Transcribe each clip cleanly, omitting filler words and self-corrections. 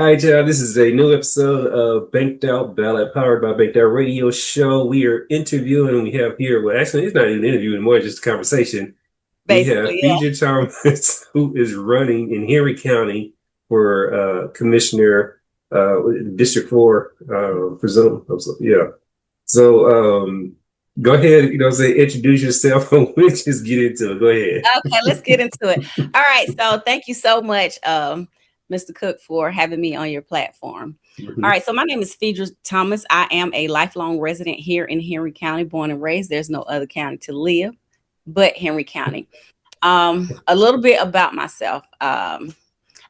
Hi, y'all. This is a new episode of Bankedoutt Ballot, powered by Bankedoutt Radio Show. We are interviewing, we have here, well, actually, it's not even an interview anymore, it's just a conversation. We have Basically, yeah. Phedra Thomas, who is running in Henry County for Commissioner, District 4, presume. Yeah. So go ahead, say, introduce yourself, and we'll just get into it. Go ahead. Okay, let's get into it. All right. So thank you so much, Mr. Cook, for having me on your platform. All Mhm. right. So my name is Phedra Thomas. I am a lifelong resident here in Henry County, born and raised. There's no other county to live but Henry County. A little bit about myself. I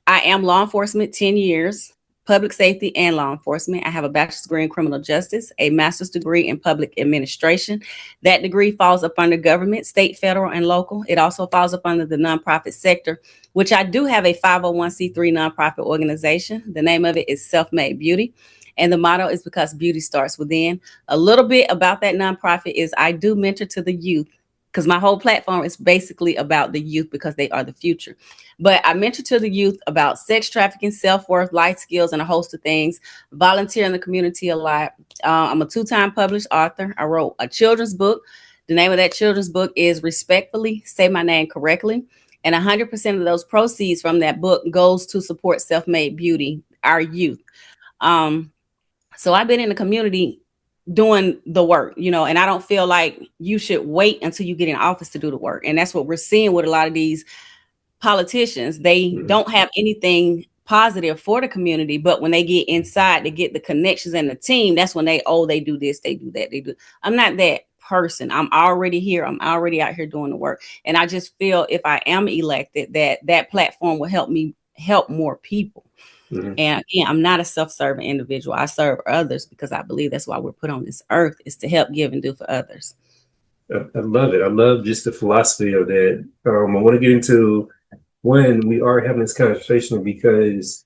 am law enforcement 10 years, public safety and law enforcement. I have a bachelor's degree in criminal justice, a master's degree in public administration. That degree falls up under government, state, federal, and local. It also falls up under the nonprofit sector, which I do have a 501c3 nonprofit organization. The name of it is Self-Made Beauty. And the motto is because beauty starts within. A little bit about that nonprofit is I do mentor to the youth because my whole platform is basically about the youth because they are the future. But I mentor to the youth about sex trafficking, self-worth, life skills, and a host of things. Volunteer in the community a lot. I'm a two-time published author. I wrote a children's book. The name of that children's book is Respectfully Say My Name Correctly. And 100% of those proceeds from that book goes to support Self-Made Beauty, our youth. So I've been in the community doing the work, and I don't feel like you should wait until you get in office to do the work. And that's what we're seeing with a lot of these politicians. They Mhm. don't have anything positive for the community, but when they get inside to get the connections and the team, that's when they do this, they do that, they do. I'm not that person. I'm already here. I'm already out here doing the work. And I just feel if I am elected, that platform will help me help more people. Mhm. And again, I'm not a self-serving individual. I serve others because I believe that's why we're put on this earth, is to help give and do for others. I love it. I love just the philosophy of that. I want to get into when we are having this conversation because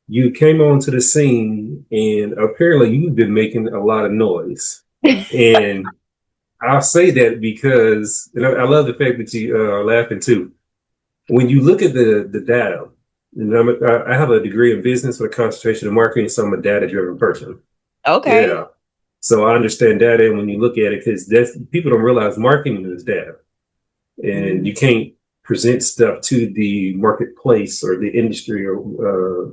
you came onto the scene and apparently you've been making a lot of noise. And I'll say that because, and I love the fact that you are laughing too. When you look at the data, and I have a degree in business with a concentration in marketing, so I'm a data-driven person. Okay. Yeah. So I understand data, and when you look at it, because that's people don't realize marketing is data, and Mhm. you can't present stuff to the marketplace or the industry or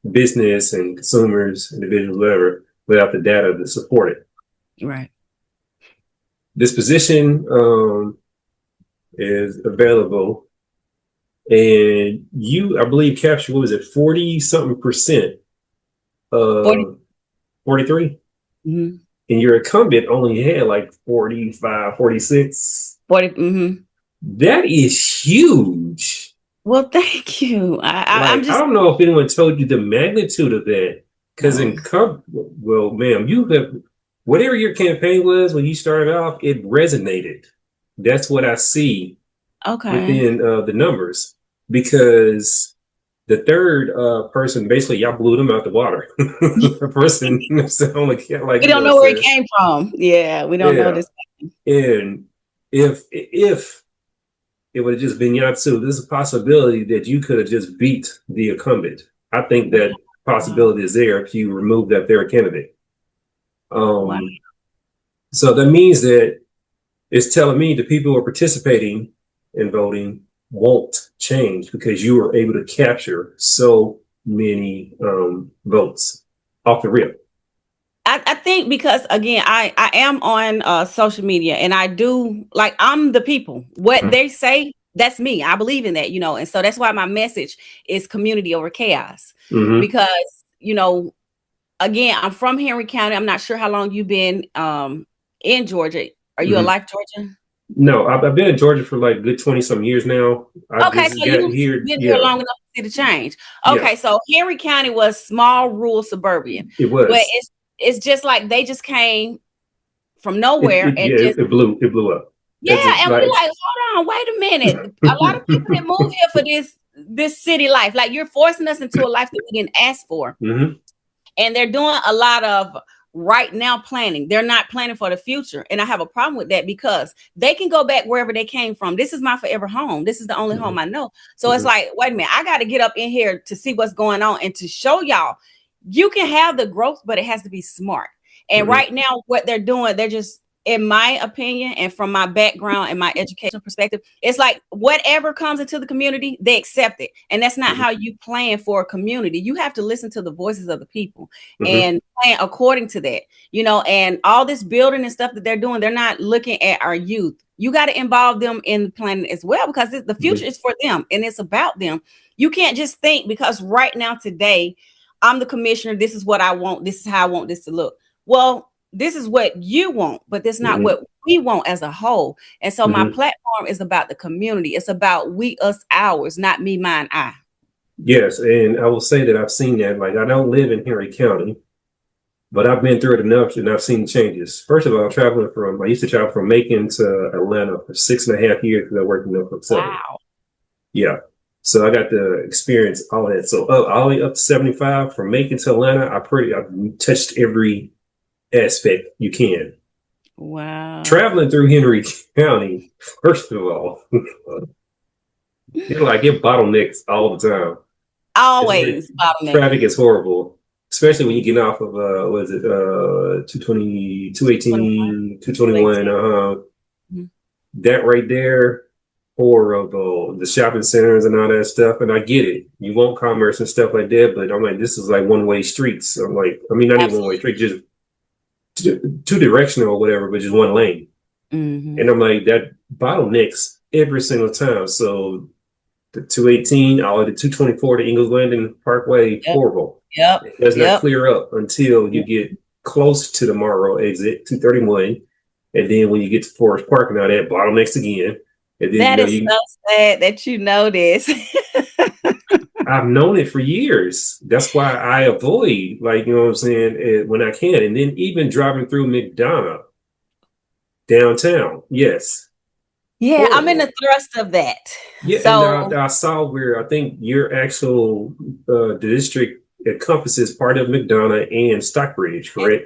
business and consumers, individuals, whatever, without the data to support it. Right. This position is available, and you, I believe, captured what was it, 40 something percent 40. of 43, Mhm. and your incumbent only had like 45, 46. 40. Mhm. That is huge. Well, thank you. I'm Like, I just don't know if anyone told you the magnitude of that. Because no. in well, ma'am, you have whatever your campaign was when you started off, it resonated. That's what I see Okay. within the numbers. Because the third person, basically, y'all blew them out the water. The person only like We don't know where it said, came from. Yeah, we don't know yeah. this. And if it would have just been Yatsu. There's a possibility that you could have just beat the incumbent. I think that Wow. possibility is there if you remove that third candidate. Wow. Um, so that means that it's telling me the people who are participating in voting won't change because you were able to capture so many votes off the rip. I think because again, I am on social media and I do like I'm the people. What they say, that's me. I believe in that. And so that's why my message is community over chaos. Mm-hmm. Because, you know, again, I'm from Henry County. I'm not sure how long you've been in Georgia. Are you a Mm-hmm. life Georgian? No, I've been in Georgia for like good 20 some years now. I Okay, just so got you've here. been here Yeah. long enough to see the change. Yeah. Okay, so Henry County was small, rural, suburban, It but was. it's just like they just came from It, nowhere it and yeah, just it blew up. yeah, It's just and like we're like, hold on, wait a minute. A lot of people didn't move here for this city life. Like you're forcing us into a life that we didn't ask for, hmm and they're doing a lot of right now planning. They're not planning for the future. And I have a problem with that because they can go back wherever they came from. This is my forever home. This is the only home I know. So it's like, wait a minute, I got to get up in here to see what's going on and to show y'all you can have the growth, but it has to be smart. And right now, what they're doing, they're just, in my opinion, and from my background and my educational perspective, it's like whatever comes into the community, they accept it. And that's not how you plan for a community. You have to listen to the voices of the people and plan according to that, and all this building and stuff that they're doing, they're not looking at our youth. You got to involve them in the planning as well, because the future is for them and it's about them. You can't just think because right now, today, I'm the commissioner. This is what I want. This is how I want this to look. Well, this is what you want, but that's not what we want as a whole. And so my platform is about the community. It's about we, us, ours, not me, mine, I. Yes. And I will say that I've seen that. Like, I don't live in Henry County, but I've been through it enough and I've seen changes. First of all, I used to travel from Macon to Atlanta for 6.5 years because I worked in Norfolk Southern. Wow. Yeah. So I got to experience all that. So all the way up to 75 from Macon to Atlanta, I've touched every aspect you can. Wow. Traveling through Henry County, first of all, get bottlenecks all the time. Always bottlenecks. Traffic is horrible, especially when you get off of 220, 218, 221. That right there, horrible. The shopping centers and all that stuff. And I get it. You want commerce and stuff like that, but I'm like, this is like one-way streets. I'm like, not even one-way street, just two directional or whatever, but just one lane. And I'm like, that bottlenecks every single time. So the 218, all of the 224 to Ingles Landing Parkway, horrible. It does not clear up until you get close to the Morrow exit, 231. And then when you get to Forest Park and all that, bottlenecks again. And then, that is so sad that you know this. I've known it for years. That's why I avoid, when I can. And then even driving through McDonough downtown. Yes. Yeah, horrible. I'm in the thrust of that. Yeah, so, and I saw where I think your actual the district encompasses part of McDonough and Stockbridge, correct?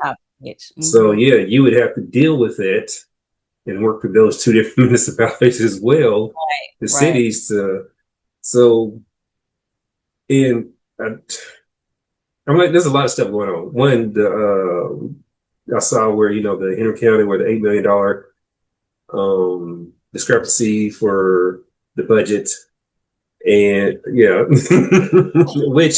So yeah, you would have to deal with it and work with those two different municipalities as well, the cities. And I'm like, there's a lot of stuff going on. One, I saw where, the Henry County, where the $8 million discrepancy for the budget. And yeah, which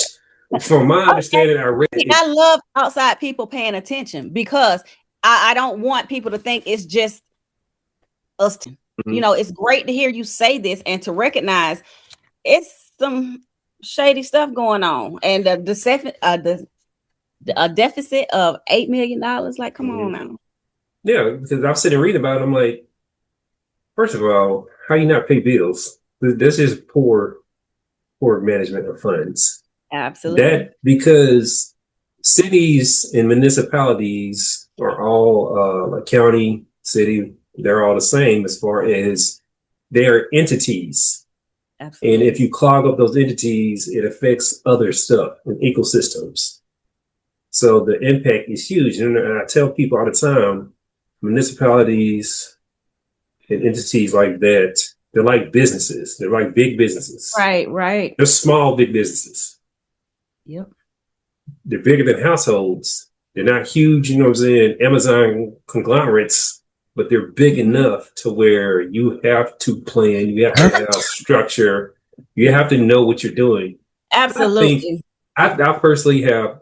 from my understanding, I read it. I love outside people paying attention because I don't want people to think it's just us. It's great to hear you say this and to recognize it's some shady stuff going on, and a deficit of $8 million. Like, come on now. Yeah, because I'm sitting and reading about it. I'm like, first of all, how you not pay bills? This is poor management of funds. Absolutely. Because cities and municipalities are all like county, city. They're all the same as far as they're entities. Absolutely. And if you clog up those entities, it affects other stuff and ecosystems. So the impact is huge. And I tell people all the time, municipalities and entities like that, they're like businesses. They're like big businesses. Right. They're small, big businesses. Yep. They're bigger than households. They're not huge, Amazon conglomerates, but they're big enough to where you have to plan, you have to have structure, you have to know what you're doing. Absolutely. I personally have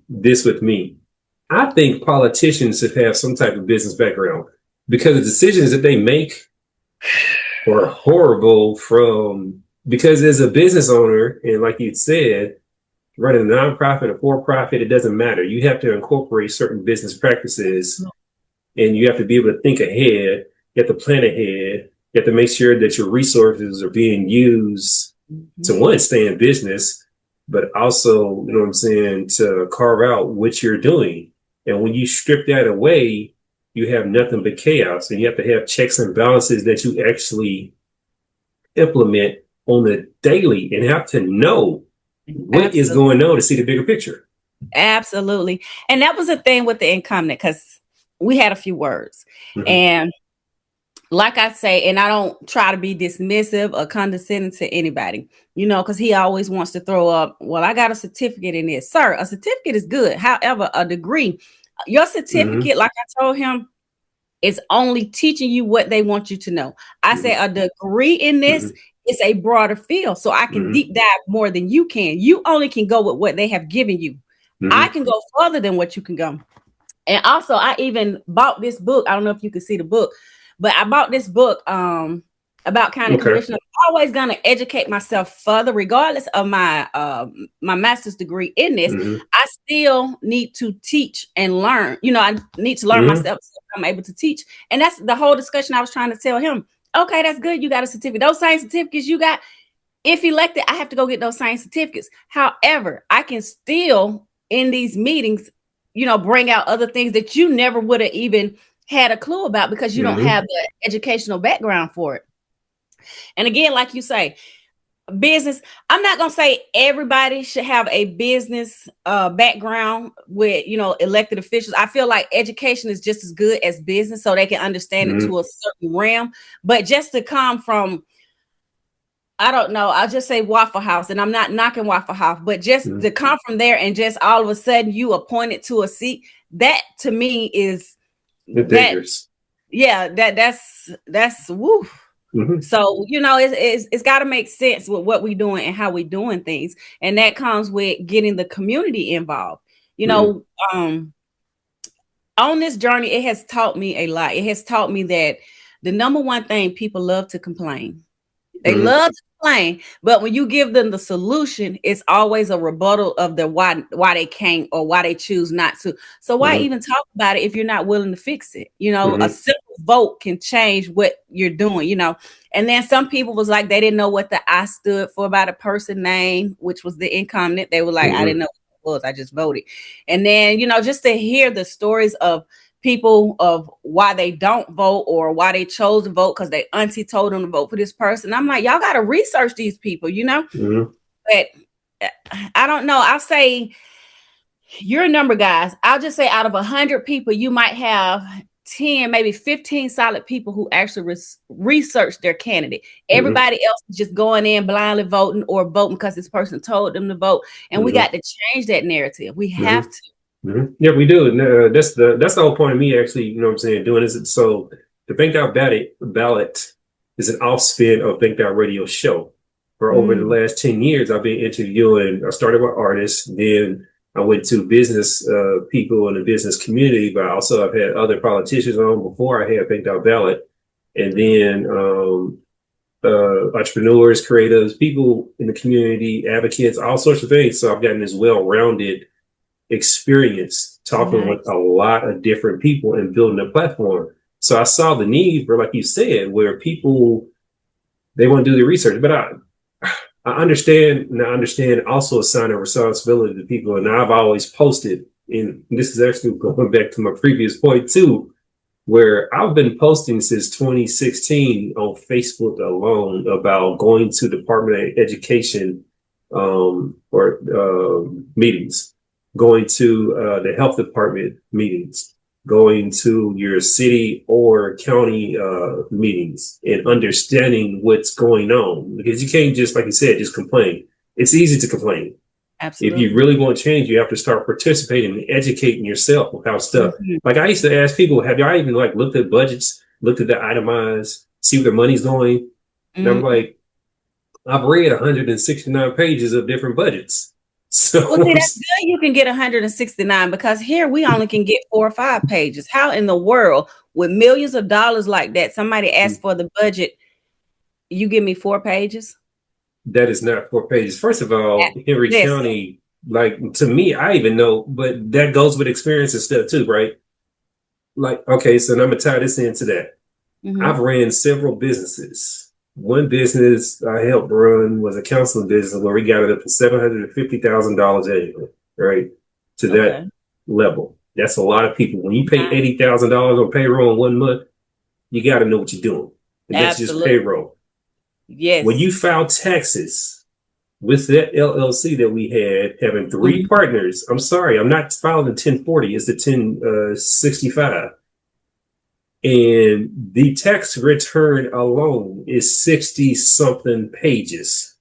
this with me. I think politicians should have some type of business background because the decisions that they make are horrible because as a business owner, and like you said, running a nonprofit or for-profit, it doesn't matter. You have to incorporate certain business practices. And you have to be able to think ahead. You have to plan ahead. You have to make sure that your resources are being used to, one, stay in business, but also, to carve out what you're doing. And when you strip that away, you have nothing but chaos. And you have to have checks and balances that you actually implement on a daily and have to know what is going on to see the bigger picture. Absolutely. And that was the thing with the incumbent, because we had a few words. Mm-hmm. And like I say, and I don't try to be dismissive or condescending to anybody, because he always wants to throw up, well, I got a certificate in this. Sir, a certificate is good. However, a degree, your Mm-hmm. certificate, like I told him, is only teaching you what they want you to know. I say a degree in this Mm-hmm. is a broader field, so I can Mm-hmm. deep dive more than you can. You only can go with what they have given you. I Mm-hmm. can go further than what you can go. And also, I even bought this book. I don't know if you can see the book, but I bought this book about county Okay. commissioner. I'm always gonna educate myself further, regardless of my master's degree in this. Mm-hmm. I still need to teach and learn. I need to learn Mm-hmm. myself so I'm able to teach. And that's the whole discussion I was trying to tell him. Okay, that's good. You got a certificate. Those same certificates you got, if elected, I have to go get those same certificates. However, I can still in these meetings, bring out other things that you never would have even had a clue about because you don't Mm-hmm. have the educational background for it. And again, like you say, business, I'm not going to say everybody should have a business background with, elected officials. I feel like education is just as good as business so they can understand it Mm-hmm. to a certain realm. But just to come from, I don't know, I'll just say Waffle House, and I'm not knocking Waffle House, but just Mm-hmm. to come from there and just all of a sudden you appointed to a seat, that to me is It's that, dangerous. yeah, that's woo. Mm-hmm. So it's got to make sense with what we're doing and how we're doing things, and that comes with getting the community involved. You Mm-hmm. know, um, on this journey, it has taught me a lot. It has taught me that the number one thing, people love to complain. They Mm-hmm. love to complain, but when you give them the solution, it's always a rebuttal of the why they can't or why they choose not to. So why Mm-hmm. even talk about it if you're not willing to fix it? A Mm-hmm. simple vote can change what you're doing. And then some people was like they didn't know what the I stood for about a person name, which was the incumbent. They were like, I didn't know what it was. I just voted. And then, just to hear the stories of people of why they don't vote or why they chose to vote because their auntie told them to vote for this person. I'm like, y'all got to research these people. Mm-hmm. But I don't know. I'll say you're a number, guys. I'll just say out of 100 people, you might have 10, maybe 15 solid people who actually research their candidate. Mm-hmm. Everybody else is just going in blindly voting or voting because this person told them to vote. And we Mm-hmm. got to change that narrative. We Mm-hmm. have to. Mm-hmm. Yeah, we do. And, that's the whole point of me actually, you know what I'm saying, doing this. So the Bankedoutt Ballot is an off spin of Bankedoutt Radio Show. For over the last 10 years, I've been interviewing, I started with artists, then I went to business people in the business community, but also I've had other politicians on before I had Bankedoutt Ballot. And then entrepreneurs, creatives, people in the community, advocates, all sorts of things. So I've gotten this well-rounded experience talking with Nice. a lot of different people and building a platform. So I saw the need for, like you said, where people they want to do the research, but I understand, and I understand also a sign of responsibility to people. And I've always posted, and this is actually going back to my previous point too, where I've been posting since 2016 on Facebook alone about going to Department of Education or meetings, going to the health department meetings, going to your city or county meetings, and understanding what's going on. Because you can't just, like you said, just complain. It's easy to complain. If you Absolutely. really want to change, you have to start participating and educating yourself about stuff. Mhm. Like I used to ask people, have y'all even like looked at budgets, looked at the itemized, see where the money's going? And I'm Mhm. like, I've read 169 pages of different budgets. Well, see, So that's good. You can get 169 because here we only can get 4 or 5 pages. How in the world, with millions of dollars like that, somebody asks for the budget, you give me 4 pages? that is not 4 pages. First of all, Henry Listen. County, like to me, I even know, but that goes with experience and stuff too, right? Like, okay, so I'm gonna tie this into that. I've Mhm. ran several businesses. One business I helped run was a counseling business where we got it up to $750,000 annually, right? To that Okay. level. That's a lot of people. When you pay Nice. $80,000 on payroll in 1 month, you got to know what you're doing. And that's just Absolutely. payroll. When Yes. you file taxes, with that LLC that we had having three Mhm. partners. I'm sorry, I'm not filing 1040. It's the 1065. And the tax return alone is 60 something pages.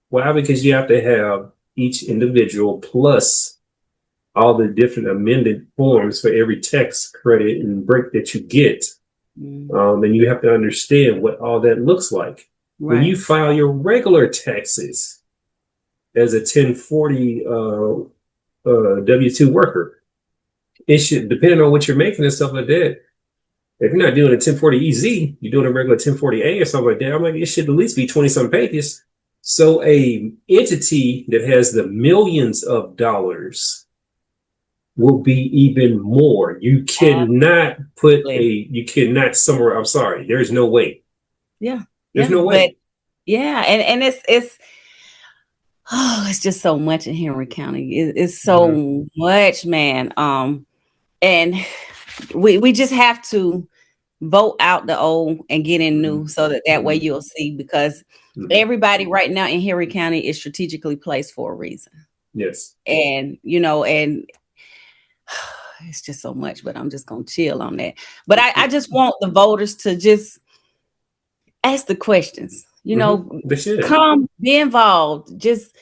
Why? Because you have to have each individual plus all the different amended forms for every tax credit and break that you get. And you have to understand what all that looks like. When you Right. file your regular taxes as a 1040 W-2 worker, it should, depending on what you're making and stuff like that, if you're not doing a 1040 EZ, you're doing a regular 1040A or something like that, I'm like, it should at least be 20 some pages. So a entity that has the millions of dollars will be even more. You cannot you cannot somewhere, I'm sorry, there's no way. Yeah. There's Yeah. no But way. yeah, and it's oh, it's just so much in Henry County. It's Mhm. so much, man. And we just have to vote out the old and get in new so that way you'll see, because everybody right now in Henry County is strategically placed for a reason. Yes. And and it's just so much, but I'm just gonna chill on that. But I just want the voters to just ask the questions, They should. come be involved. Just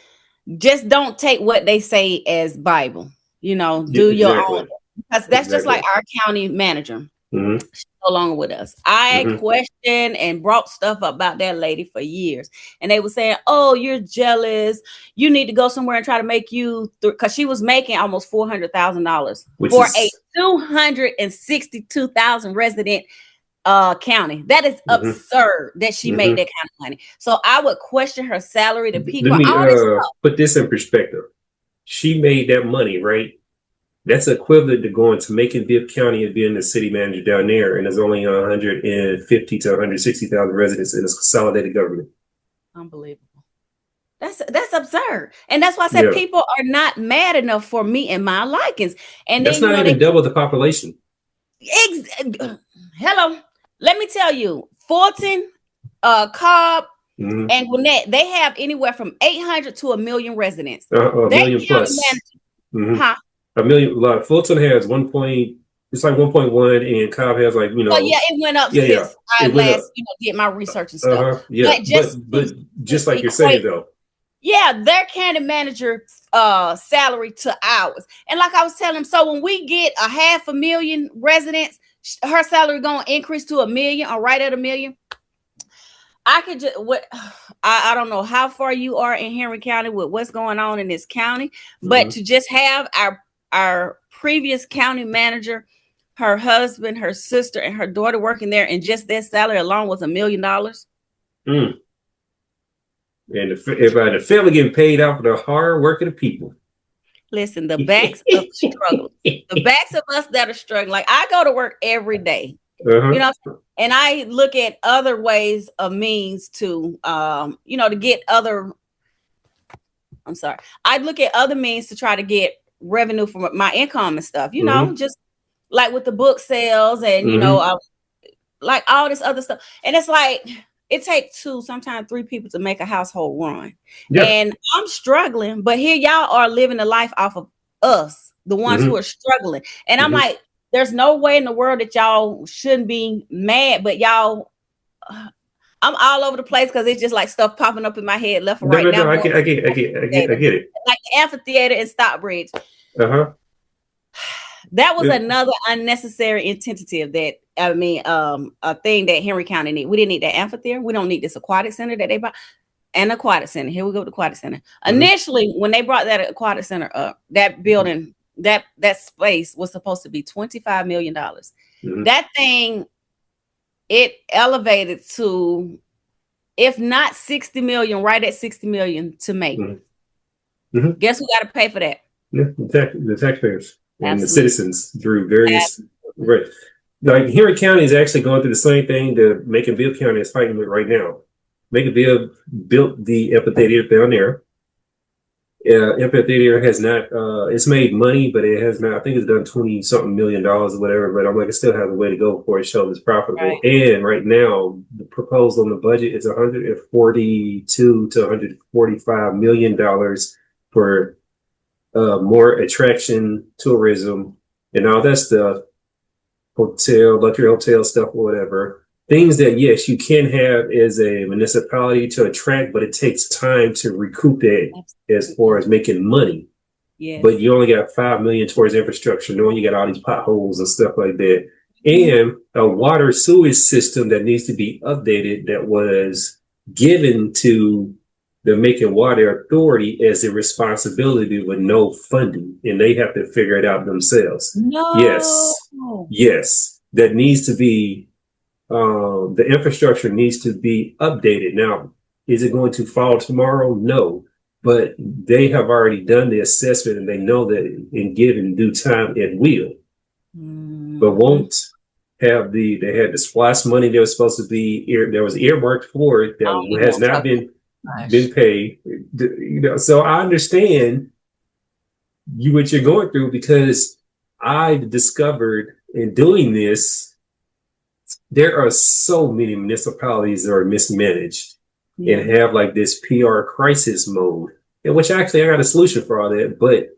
don't take what they say as Bible, Yeah, do your own, exactly. because that's just Exactly. like our county manager. Mm-hmm. She's no longer with us. I Mm-hmm. questioned and brought stuff up about that lady for years. And they were saying, oh, you're jealous. You need to go somewhere and try to make you, because she was making almost $400,000 Which for a is 262,000 resident county. That is mm-hmm. absurd that she made Mm-hmm. that kind of money. So I would question her salary to Let people, me all this stuff. put this in perspective. She made that money, right? That's equivalent to going to Macon-Bibb County and being the city manager down there, and there's only 150 to 160,000 residents in this consolidated government. Unbelievable. That's absurd. And that's why I said Yeah. people are not mad enough for me and my likings. And That's then, not even double the population. Hello. Let me tell you, Fulton, Cobb, Mm-hmm. and Gwinnett, they have anywhere from 800 to a million residents. A They million county plus. manager, huh? A million. Fulton has 1 point. It's like 1.1, and Cobb has like Well, yeah, it went up yeah. since I It went up. last, did my research and stuff. Yeah. But just But just like you're equate, saying though. yeah, their county manager salary to ours. And like I was telling them, so when we get a 500,000 residents, her salary gonna increase to 1 million or right at 1 million. I could just I don't know how far you are in Henry County with what's going on in this county, but to just have our previous county manager, her husband, her sister, and her daughter working there, and just their salary alone was $1 million. And everybody, the family getting paid out for the hard work of the people. Listen, the backs of struggle, the backs of us that are struggling. Like I go to work every day, and I look at other ways of means to, to get other. I'm sorry. I look at other means to try to get revenue from my income and stuff. Just like with the book sales and like all this other stuff. And it's like it takes 2, sometimes 3 people to make a household run. Yeah. And I'm struggling, but here y'all are living a life off of us, the ones who are struggling. And I'm like, there's no way in the world that y'all shouldn't be mad, but y'all, I'm all over the place because it's just like stuff popping up in my head left and right now. I get it. Like the amphitheater in Stockbridge. That was another unnecessary tentative that a thing that Henry County need. We didn't need that amphitheater. We don't need this aquatic center that they bought. An aquatic center. Here we go with the aquatic center. Initially, when they brought that aquatic center up, that building, that space was supposed to be $25 million. That thing, it elevated to, if not 60 million, right at 60 million to make. Guess who got to pay for that? Yeah, the taxpayers. And Absolutely. the citizens through various right. Like Henry County is actually going through the same thing that Macon-Bibb County is fighting with right now. Macon-Bibb built the amphitheater down there, Amphitheater has not, it's made money, but it has not, I think it's done 20 something $million or whatever, but I'm like, it still has a way to go before it shows it's profitable. Right. And right now, the proposal on the budget is $142 to $145 million for more attraction, tourism, and all that stuff, hotel, luxury hotel stuff, or whatever. Things that, yes, you can have as a municipality to attract, but it takes time to recoup that as far as making money. Yes. But you only got 5 million towards infrastructure, knowing you got all these potholes and stuff like that. And a water sewage system that needs to be updated that was given to the Making Water Authority as a responsibility with no funding, and they have to figure it out themselves. No. Yes, that needs to be, the infrastructure needs to be updated. Now, is it going to fall tomorrow? No, but they have already done the assessment and they know that in given due time, it will, but won't have they had the splash money that was supposed to be, that was earmarked for it that has not been paid. So I understand what you're going through, because I discovered in doing this, there are so many municipalities that are mismanaged and have like this PR crisis mode, in which actually I got a solution for all that, but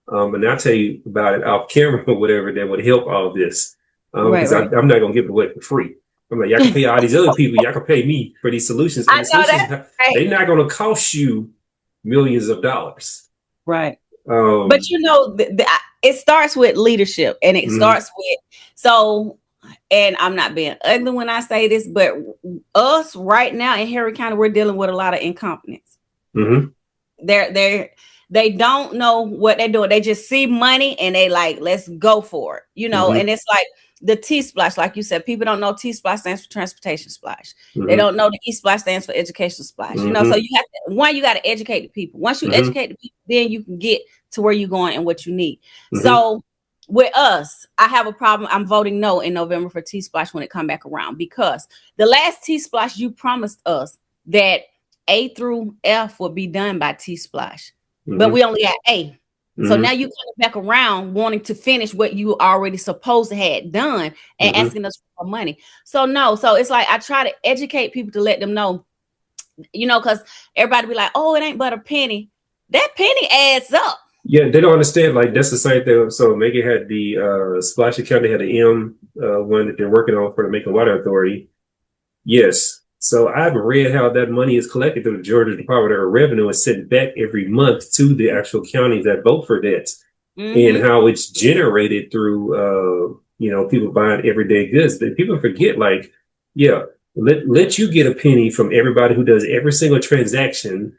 and I'll tell you about it off camera or whatever that would help all this. Because I'm not gonna give it away for free. I'm like, y'all can pay all these other people, y'all can pay me for these solutions. And the solutions, they're not gonna cost you millions of dollars. Right. But it starts with leadership, and it starts with, and I'm not being ugly when I say this, but us right now in Henry County, we're dealing with a lot of incompetence. They don't know what they're doing. They just see money and they like, let's go for it, and it's like the T-Splash, like you said, people don't know T-Splash stands for transportation splash. They don't know the E-Splash stands for education splash. So you have to, you got to educate the people. Once you educate the people, then you can get to where you're going and what you need. So with us, I have a problem. I'm voting no in November for T-Splash when it come back around, because the last T-Splash, you promised us that A through F would be done by T-Splash, but we only got A. So now you come back around wanting to finish what you already supposed to had done and asking us for money. So no, so it's like I try to educate people to let them know, because everybody be like, oh, it ain't but a penny. That penny adds up. Yeah, they don't understand. Like, that's the same thing. So Megan had the Splash County had the M one that they're working on for the Making Water Authority. Yes. So I've read how that money is collected through the Georgia Department of Revenue and sent back every month to the actual counties that vote for that, and how it's generated through people buying everyday goods. But people forget, like, let you get a penny from everybody who does every single transaction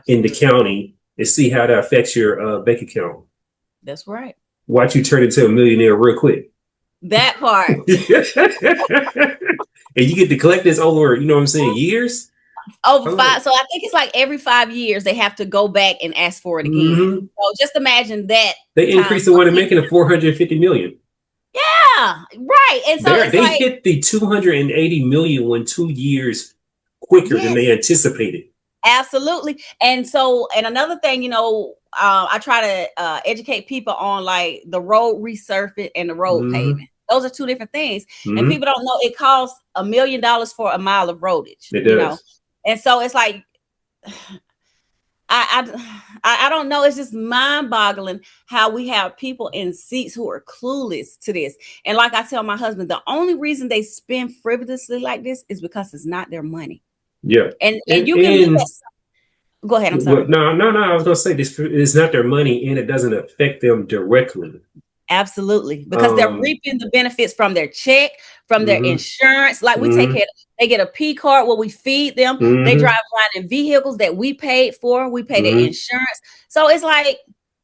in the county and see how that affects your bank account. That's right. Watch you turn into a millionaire real quick. That part. And you get to collect this over, years? Over 5. So I think it's like every 5 years they have to go back and ask for it again. So just imagine that. They increased the one they're making to $450 million. Yeah, right. And so they hit the 280 million one 2 years quicker than they anticipated. Absolutely. And so, and another thing, I try to educate people on like the road resurfacing and the road paving. Those are two different things. And people don't know it costs $1 million for a mile of roadage. It does. And so it's like, I don't know. It's just mind-boggling how we have people in seats who are clueless to this. And like I tell my husband, the only reason they spend frivolously like this is because it's not their money. Yeah. And you can go ahead. I'm sorry. No. I was going to say this is not their money, and it doesn't affect them directly. Absolutely. Because they're reaping the benefits from their check, from their insurance. Like we take care, they get a P card where we feed them. They drive around in vehicles that we paid for. We pay their insurance. So it's like,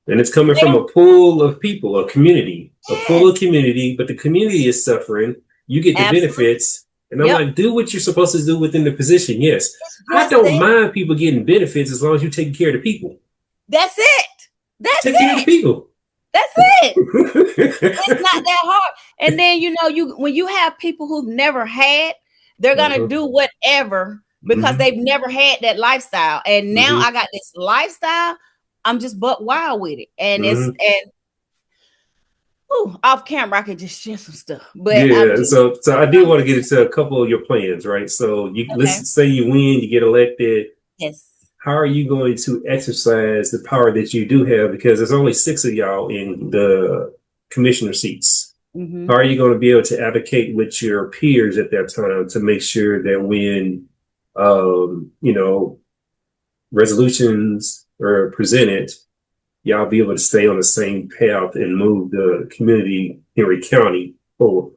and it's coming from a pool of people, a community, but the community is suffering. You get the benefits. And I'm like, do what you're supposed to do within the position. Yes. I don't mind people getting benefits as long as you're taking care of the people. That's it. Take care of the people. That's it. It's not that hard. And then, when you have people who've never had, they're going to do whatever because they've never had that lifestyle. And now I got this lifestyle. I'm just buck wild with it. And Mm-hmm. off camera I could just share some stuff. But I'm Yeah, just so I did want to get into a couple of your plans, right? So okay. let's say you win, you get elected. Yes. How are you going to exercise the power that you do have? Because there's only six of y'all in the commissioner seats. Mm-hmm. How are you going to be able to advocate with your peers at that time to make sure that when you know, resolutions are presented, y'all be able to stay on the same path and move the community, Henry County, forward?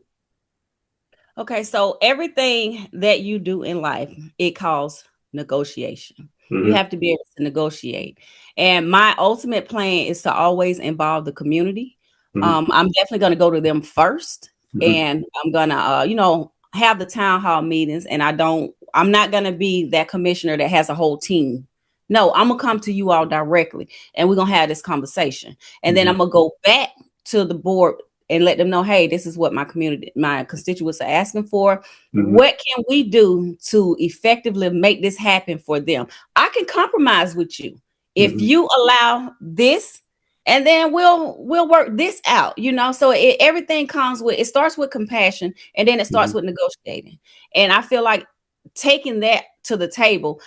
Okay, so everything that you do in life, it calls negotiation. You Mm-hmm. have to be able to negotiate. And my ultimate plan is to always involve the community. Mm-hmm. I'm definitely going to go to them first, Mm-hmm. and I'm going to, have the town hall meetings. And I'm not going to be that commissioner that has a whole team. No, I'm going to come to you all directly, and we're going to have this conversation. And then Mm-hmm. I'm going to go back to the board and let them know, hey, this is what my constituents are asking for. Mm-hmm. What can we do to effectively make this happen for them? I can compromise with you if Mm-hmm. you allow this, and then we'll work this out. So everything it starts with compassion, and then it starts Mm-hmm. with negotiating. And I feel like taking that to the table,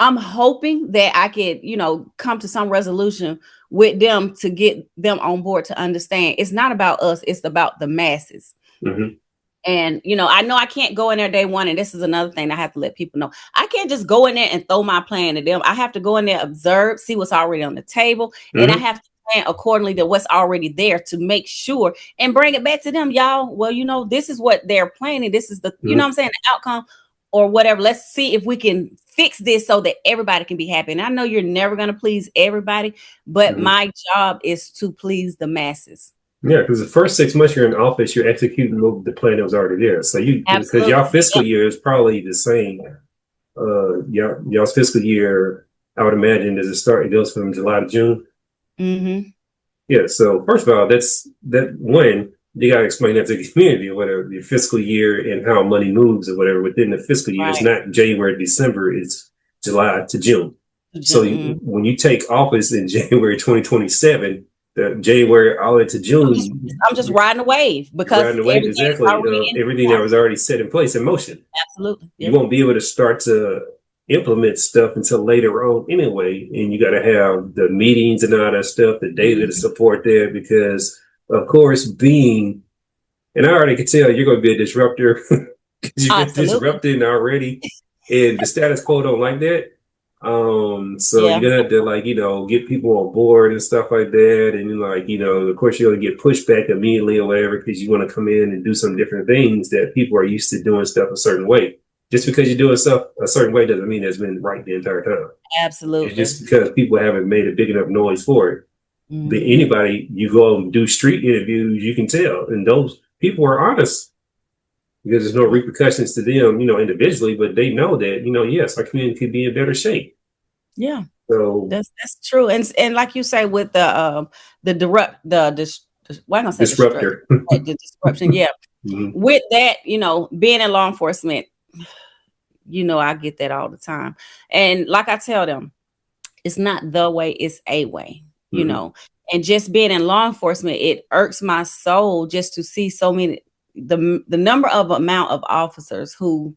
I'm hoping that I could, come to some resolution with them to get them on board to understand it's not about us, it's about the masses. Mm-hmm. And, I know I can't go in there day one. And this is another thing I have to let people know. I can't just go in there and throw my plan to them. I have to go in there, observe, see what's already on the table. And I Mm-hmm. have to plan accordingly to what's already there to make sure and bring it back to them. Y'all, well, this is what they're planning. This is what I'm saying, the outcome or whatever. Let's see if we can fix this so that everybody can be happy. And I know you're never going to please everybody, but Mm-hmm. my job is to please the masses. Yeah, because the first 6 months you're in office, you're executing the plan that was already there. So because y'all Absolutely. fiscal Yep. year is probably the same. Y'all's fiscal year, I would imagine, does it start? It goes from July to June. Mm-hmm. Yeah. So first of all, that one you got to explain that to the community or whatever, your fiscal year and how money moves or whatever within the fiscal year. It's Right. not January to December. It's July to June. So Mm-hmm. when you take office in January 2027, the January all the way to June, I'm just riding a wave you're because riding the wave everything's exactly already of in everything that yeah, was already set in place in motion. absolutely. You Yeah. won't be able to start to implement stuff until later on anyway. And you got to have the meetings and all that stuff, the data to Mm-hmm. support that because, of course, and I already can tell you're going to be a disruptor because you've been Absolutely. disrupting already. And the status quo don't like that. So you're Yeah. gonna have to get people on board and stuff like that, and of course you're gonna get pushback immediately or whatever because you want to come in and do some different things that people are used to doing stuff a certain way. Just because you're doing stuff a certain way doesn't mean it's been right the entire time. It's Absolutely. just because people haven't made a big enough noise for it. But Mm-hmm. anybody you go and do street interviews, you can tell, and those people are honest because there's no repercussions to them, individually, but they know that, yes, our community could be in better shape. Yeah. So That's true. And like you say with the disrupt the why am I gonna say destruct disruptor. the disruption? Yeah. Mm-hmm. With that, being in law enforcement, I get that all the time. And like I tell them, it's not the way, it's a way, Mm-hmm. and just being in law enforcement, it irks my soul just to see so many, the number of amount of officers who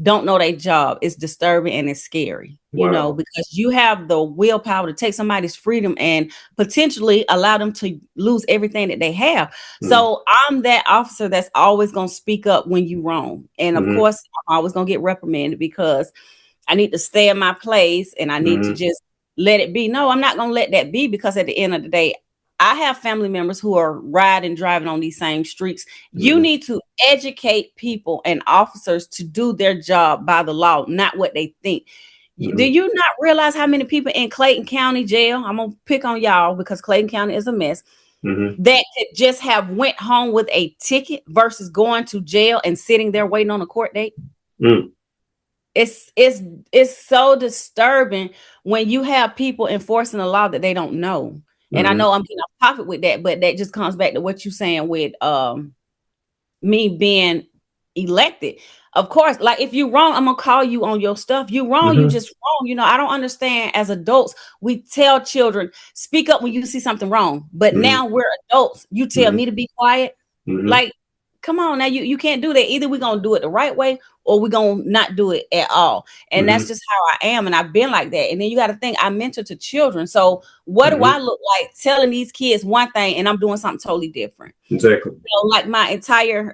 don't know their job is disturbing and it's scary, Wow. because you have the willpower to take somebody's freedom and potentially allow them to lose everything that they have. Mm-hmm. So I'm that officer that's always going to speak up when you wrong. And of Mm-hmm. course, I'm always going to get reprimanded because I need to stay in my place and I need to Mm-hmm. just let it be. No, I'm not going to let that be because at the end of the day, I have family members who are riding, driving on these same streets. You Mm-hmm. need to educate people and officers to do their job by the law, not what they think. Do Mm-hmm. you not realize how many people in Clayton County jail? I'm going to pick on y'all because Clayton County is a mess. Mm-hmm. That could just have went home with a ticket versus going to jail and sitting there waiting on a court date. Mm-hmm. It's so disturbing when you have people enforcing a law that they don't know. And I Mm-hmm. know I'm getting off topic with that, but that just comes back to what you're saying with me being elected. Of course, like if you're wrong, I'm gonna call you on your stuff. You wrong, you just wrong. I don't understand. As adults, we tell children, speak up when you see something wrong. But now we're adults. You tell me to be quiet. Like, come on now, you can't do that. Either we're gonna do it the right way or we're gonna not do it at all. And that's just how I am. And I've been like that. And then you got to think, I mentor to children. So what do I look like telling these kids one thing and I'm doing something totally different? Exactly. Like my entire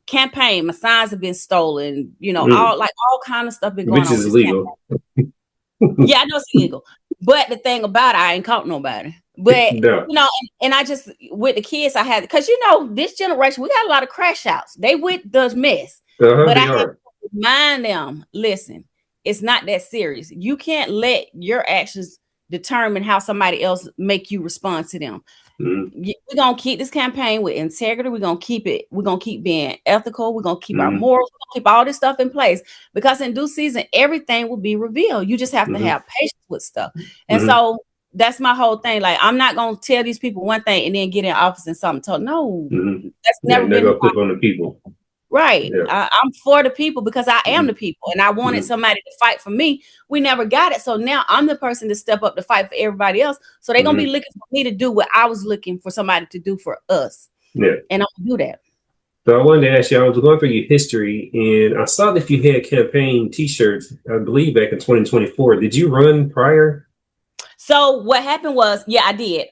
campaign, my signs have been stolen, all kind of stuff been going Which on. is illegal. Yeah, I know it's illegal. But the thing about it, I ain't caught nobody. But No. and I just with the kids I had, because this generation, we got a lot of crash outs. They with the mess. But I have to remind them, listen, it's not that serious. You can't let your actions determine how somebody else make you respond to them. We're gonna keep this campaign with integrity. We're gonna keep being ethical. We're gonna keep our morals. We're gonna keep all this stuff in place, because in due season, everything will be revealed. You just have to have patience with stuff. And so that's my whole thing. Like, I'm not gonna tell these people one thing and then get in office and something told. No, that's never been put on the people. Right. Yeah. I'm for the people because I am the people, and I wanted somebody to fight for me. We never got it. So now I'm the person to step up to fight for everybody else. So they're going to be looking for me to do what I was looking for somebody to do for us. Yeah. And I'm going to do that. So I wanted to ask you, I was going through your history and I saw that you had campaign t-shirts, I believe back in 2024. Did you run prior? So what happened was, yeah, I did.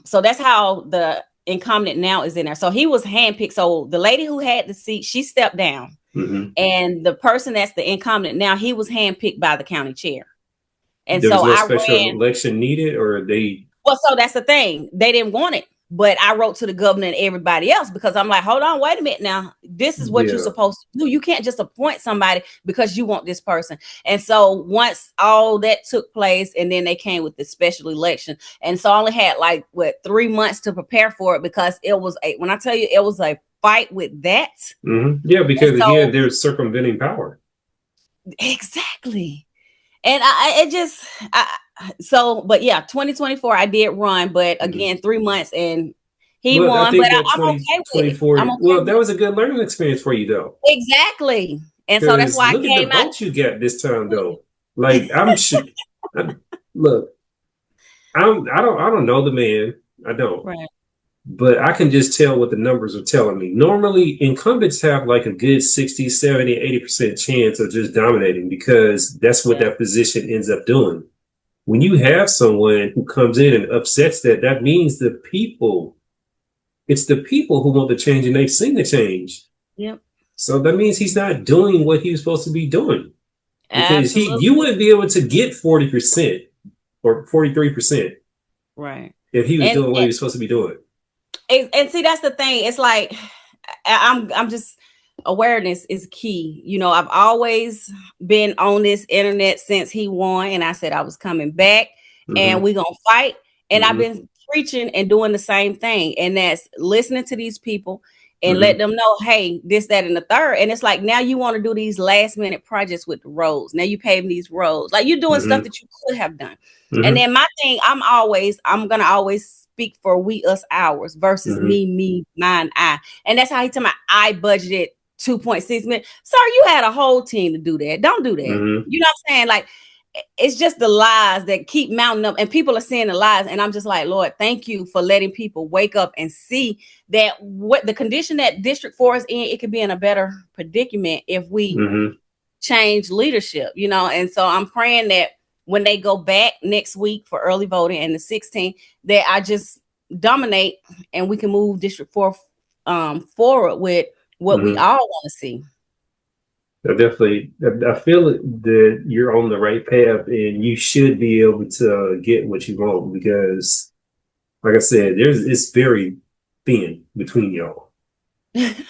So that's how the incumbent now is in there. So he was handpicked. So the lady who had the seat, she stepped down. And the person that's the incumbent now, he was handpicked by the county chair. And there was no special election needed, or they? Well, so that's the thing. They didn't want it. But I wrote to the governor and everybody else, because I'm like, hold on, wait a minute now. This is what you're supposed to do. You can't just appoint somebody because you want this person. And so once all that took place, and then they came with the special election. And so I only had 3 months to prepare for it, because it was when I tell you it was a fight with that. Yeah, because again, there's circumventing power. Exactly. And but yeah, 2024, I did run, but again, 3 months and he won. But I'm okay with it. Well, that was a good learning experience for you, though. Exactly. And so that's why look at the votes you got this time, though. Like, I'm look, I don't know the man. I don't. Right. But I can just tell what the numbers are telling me. Normally, incumbents have like a good 60, 70, 80% chance of just dominating, because that's what that position ends up doing. When you have someone who comes in and upsets that, that means it's the people who want the change, and they've seen the change. Yep. So that means he's not doing what he was supposed to be doing. Because you wouldn't be able to get 40% or 43%. Right. If he was doing what he was supposed to be doing. And see, that's the thing. It's like, I'm just, awareness is key. I've always been on this internet since he won, and I said I was coming back, and we're going to fight. And I've been preaching and doing the same thing. And that's listening to these people and let them know, hey, this, that, and the third. And it's like, now you want to do these last minute projects with the roads. Now you paving these roads. Like, you're doing stuff that you could have done. And then my thing, I'm going to always speak for we, us, ours versus me, mine, I. And that's how he told me I budgeted $2.6 million. Sir, you had a whole team to do that. Don't do that. You know what I'm saying? Like, it's just the lies that keep mounting up, and people are seeing the lies. And I'm just like, Lord, thank you for letting people wake up and see that what the condition that District 4 is in, it could be in a better predicament if we change leadership, And so I'm praying that when they go back next week for early voting and the 16th, that I just dominate and we can move District 4 forward with what we all want to see. I feel that you're on the right path, and you should be able to get what you want, because, like I said, it's very thin between y'all.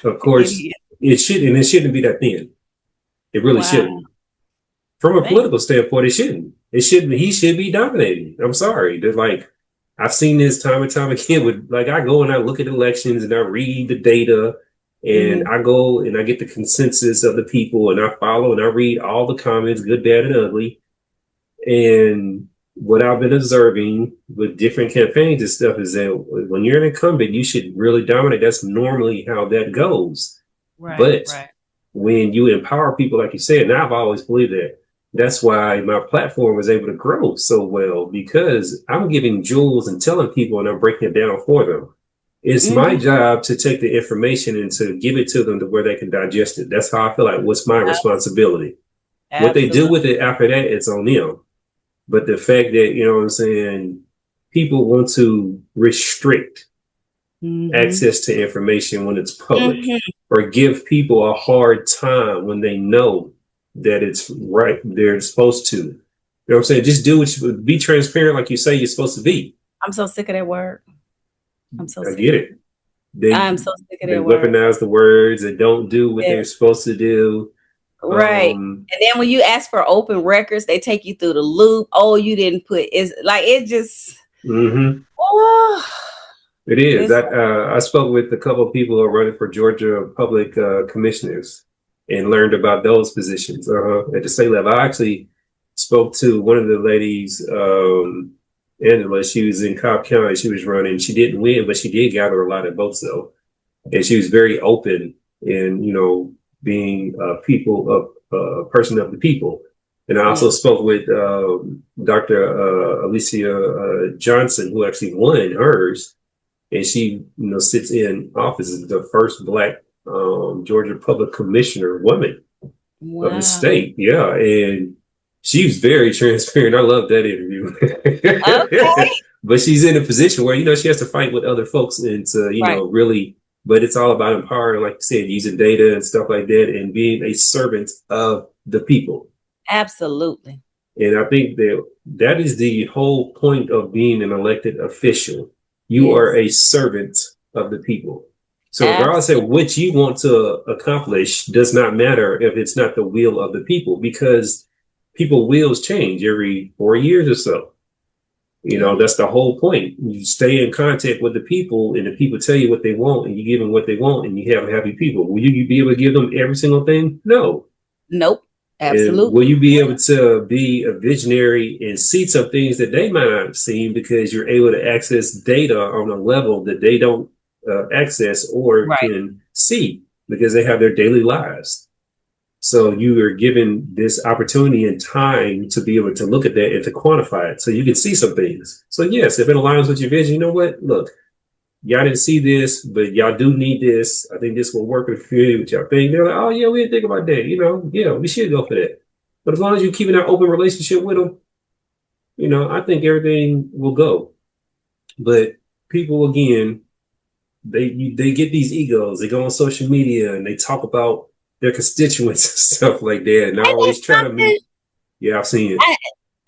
Of course, it shouldn't be that thin. It really shouldn't. From a political standpoint, it shouldn't. He should be dominating. I'm sorry. I've seen this time and time again with, I go and I look at elections and I read the data, and I go and I get the consensus of the people, and I follow and I read all the comments, good, bad, and ugly. And what I've been observing with different campaigns and stuff is that when you're an incumbent, you should really dominate. That's normally how that goes. But when you empower people, like you said, and I've always believed that. That's why my platform was able to grow so well, because I'm giving jewels and telling people and I'm breaking it down for them. It's my job to take the information and to give it to them to where they can digest it. That's how I feel like what's my responsibility. What they do Absolutely. with it after that, it's on them. But the fact that, you know what I'm saying, people want to restrict access to information when it's public, or give people a hard time when they know that it's right, they're supposed to. You know what I'm saying? Just do what you be transparent, like you say you're supposed to be. I'm so sick of that word. I'm so I sick. get it. I'm so sick of They that word. weaponize the words and don't do what Yeah. they're supposed to do. Right. And then when you ask for open records, they take you through the loop. Oh, you didn't put is like it just oh, It is. I spoke with a couple of people who are running for Georgia public commissioners and learned about those positions at the state level. I actually spoke to one of the ladies, Angela. She was in Cobb County. She was running. She didn't win, but she did gather a lot of votes, though. And she was very open in, you know, being a person of the people. And I also spoke with Dr. Alicia Johnson, who actually won hers, and she, you know, sits in office as the first Black Georgia public commissioner woman of the state. Yeah, and she was very transparent. I love that interview. okay. But she's in a position where, you know, she has to fight with other folks and to, you know, really. But it's all about empowering, like you said, using data and stuff like that, and being a servant of the people. Absolutely. And I think that is the whole point of being an elected official. You are a servant of the people. So regardless of what you want to accomplish, does not matter if it's not the will of the people, because people wills change every 4 years or so. You know, that's the whole point. You stay in contact with the people, and the people tell you what they want, and you give them what they want, and you have happy people. Will you be able to give them every single thing? No. Nope. Absolutely. And will you be able to be a visionary and see some things that they might not have seen because you're able to access data on a level that they don't access or can see because they have their daily lives? So you are given this opportunity and time to be able to look at that and to quantify it so you can see some things. So yes, if it aligns with your vision, you know what? Look, y'all didn't see this, but y'all do need this. I think this will work in the community with y'all thing. They're like, oh yeah, we didn't think about that. You know, yeah, we should go for that. But as long as you're keeping that open relationship with them, you know, I think everything will go. But people, again, they get these egos. They go on social media and they talk about their constituents and stuff like that. And I always try to make. Yeah, I've seen it.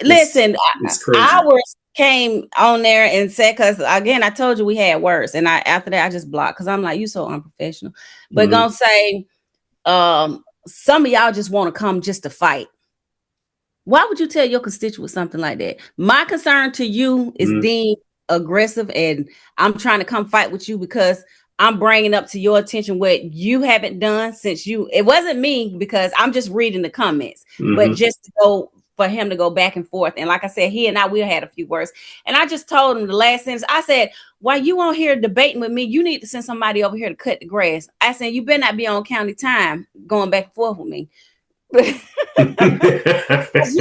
Listen, it's crazy. Ours came on there and said, because again, I told you we had worse, and after that I just blocked because I'm like, you so unprofessional. But gonna say, some of y'all just want to come just to fight. Why would you tell your constituents something like that? My concern to you is being aggressive, and I'm trying to come fight with you because I'm bringing up to your attention what you haven't done since it wasn't me, because I'm just reading the comments, but just to go for him to go back and forth. And like I said, he and I, we had a few words, and I just told him the last sentence. I said, while you on here debating with me, you need to send somebody over here to cut the grass. I said, you better not be on county time going back and forth with me. You're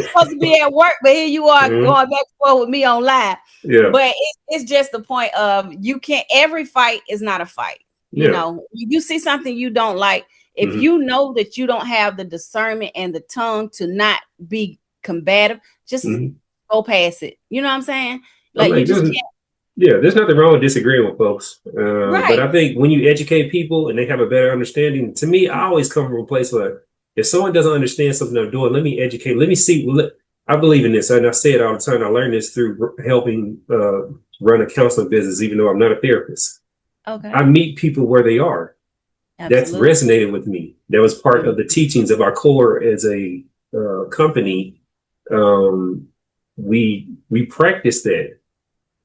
supposed to be at work, but here you are going back and forth with me on live. Yeah. But it's just the point of, you can't, every fight is not a fight. You know, you see something you don't like, if you know that you don't have the discernment and the tongue to not be combative, just go past it. You know what I'm saying? Like you just can't. Yeah, there's nothing wrong with disagreeing with folks. But I think when you educate people and they have a better understanding, to me, I always come from a place where if someone doesn't understand something I'm doing, let me educate. Let me see. I believe in this, and I say it all the time. I learned this through helping run a counseling business, even though I'm not a therapist. Okay. I meet people where they are. That's resonated with me. That was part of the teachings of our core as a company. We practice that.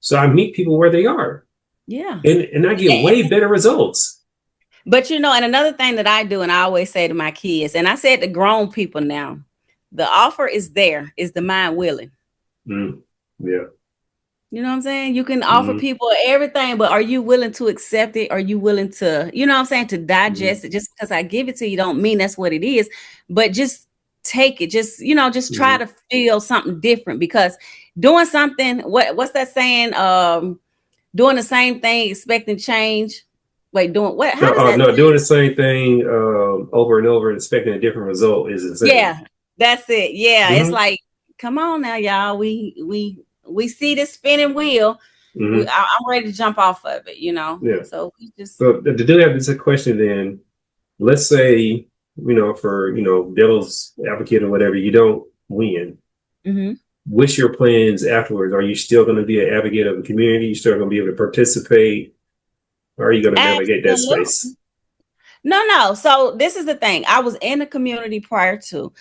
So I meet people where they are. Yeah. And I get way better results. But you know, and another thing that I do, and I always say to my kids, and I said to grown people now, the offer is there. Is the mind willing? Yeah. You know what I'm saying? You can offer people everything, but are you willing to accept it? Are you willing to, you know what I'm saying, to digest it? Just because I give it to you don't mean that's what it is, but just take it. Just, just try to feel something different, because doing something, what's that saying? Doing the same thing, expecting change. Wait, doing what? How does that? No, doing the same thing over and over and expecting a different result is insane. Yeah, that's it. Yeah, it's like, come on now, y'all. We see this spinning wheel. I'm ready to jump off of it, Yeah. So we just. So to do that, it's a question then. Let's say, for devil's advocate or whatever, you don't win. What's your plans afterwards? Are you still going to be an advocate of the community? You still going to be able to participate? Or are you going to navigate that space? No. So this is the thing. I was in the community prior to,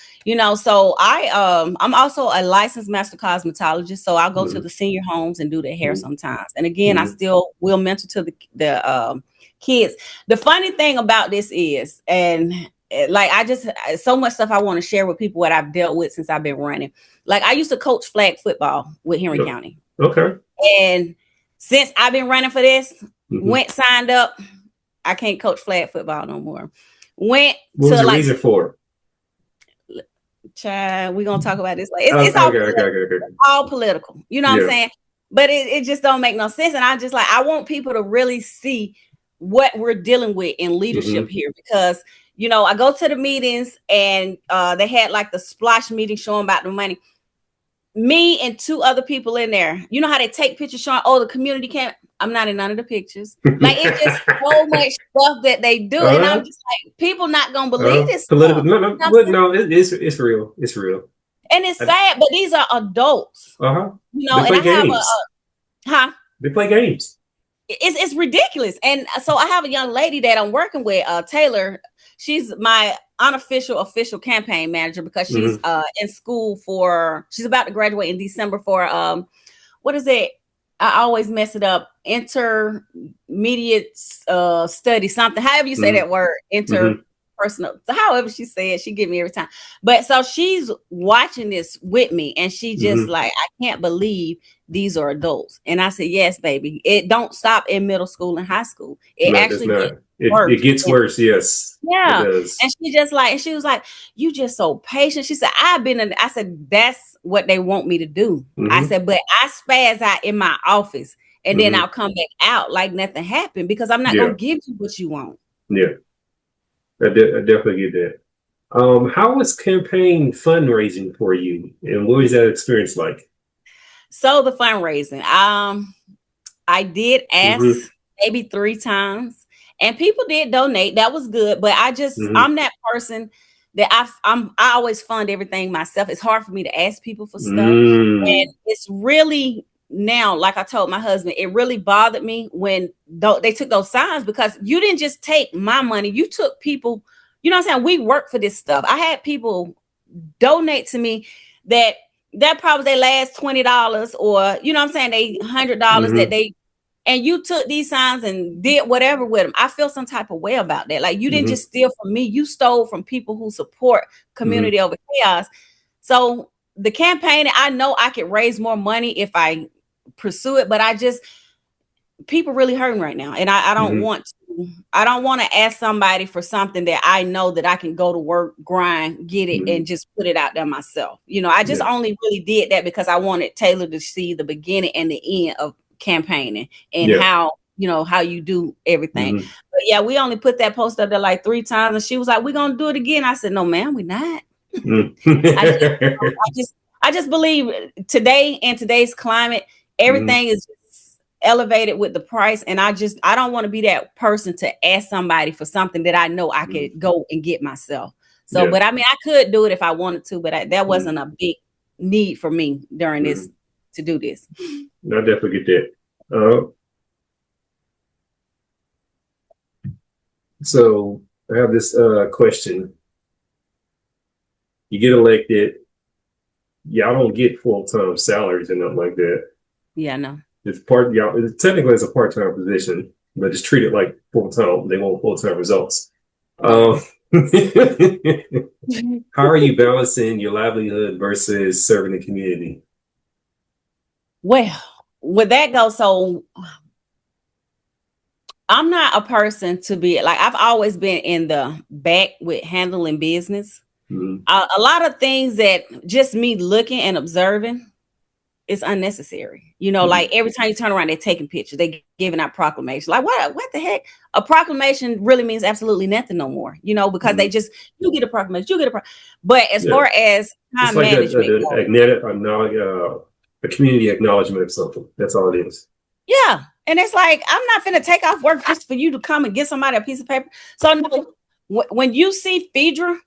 so I'm also a licensed master cosmetologist. So I'll go to the senior homes and do their hair sometimes. And again, I still will mentor to the kids. The funny thing about this is, and like, so much stuff I want to share with people what I've dealt with since I've been running. Like, I used to coach flag football with Henry County. Okay. And since I've been running for this, signed up. I can't coach flag football no more. What was the reason for? Child, we're gonna talk about this. Like, it's all, all political. You know what I'm saying? But it just don't make no sense. And I want people to really see what we're dealing with in leadership here, because I go to the meetings and they had like the splash meeting showing about the money. Me and two other people in there. You know how they take pictures showing, the community can't. I'm not in none of the pictures. Like, it's just so much stuff that they do, and I'm just like, people not gonna believe this. Political? No, it's real. It's real, and it's sad. But these are adults. They and play I games. They play games. It's ridiculous. And so I have a young lady that I'm working with, Taylor. She's my unofficial official campaign manager, because she's in school she's about to graduate in December for what is it? I always mess it up. Intermediate study, something. However you say that word, interpersonal. So however she said, she give me every time. But so she's watching this with me, and she just like, I can't believe these are adults. And I said, yes, baby. It don't stop in middle school and high school. It actually it gets worse. Yes. Yeah. And she was like, you just so patient. She said, I said, that's what they want me to do. I said, but I spaz out in my office, and then I'll come back out like nothing happened, because I'm not going to give you what you want. Yeah. I definitely get that. How was campaign fundraising for you, and what was that experience like? So the fundraising, I did ask maybe 3 times. And people did donate. That was good. But I'm that person that I always fund everything myself. It's hard for me to ask people for stuff. And it's really, now, like I told my husband, it really bothered me when they took those signs, because you didn't just take my money. You took people, you know what I'm saying? We work for this stuff. I had people donate to me that probably their last $20, or, you know what I'm saying, they $100 that they, and you took these signs and did whatever with them. I feel some type of way about that. Like, you didn't just steal from me. You stole from people who support community over chaos. So the campaign, I know I could raise more money if I pursue it, but people really hurting right now. And I don't want to ask somebody for something that I know that I can go to work, grind, get it, and just put it out there myself. I just only really did that because I wanted Taylor to see the beginning and the end of campaigning and how you do everything. But yeah, we only put that post up there like 3 times, and she was like, we're gonna do it again. I said, no ma'am, we're not. I just believe today, in today's climate, everything is elevated with the price, and I don't want to be that person to ask somebody for something that I know I could go and get myself. So but I mean, I could do it if I wanted to, but that wasn't a big need for me during this to do this. I definitely get that. So I have this question. You get elected, y'all don't get full-time salaries and nothing like that. Yeah, no. It's technically it's a part-time position, but it's treated like full-time. They want full-time results. How are you balancing your livelihood versus serving the community? Well, with that goes, so I'm not a person to be like, I've always been in the back with handling business. Mhm. A lot of things that just me looking and observing is unnecessary. Like every time you turn around, they're taking pictures, they giving out proclamations. Like what the heck? A proclamation really means absolutely nothing no more, because they just, you get a proclamation, but as Yeah. far as It's time like management a community acknowledgement of something. That's all it is. yeah. And it's like, I'm not going to take off work just for you to come and get somebody a piece of paper. So no, when you see Phedra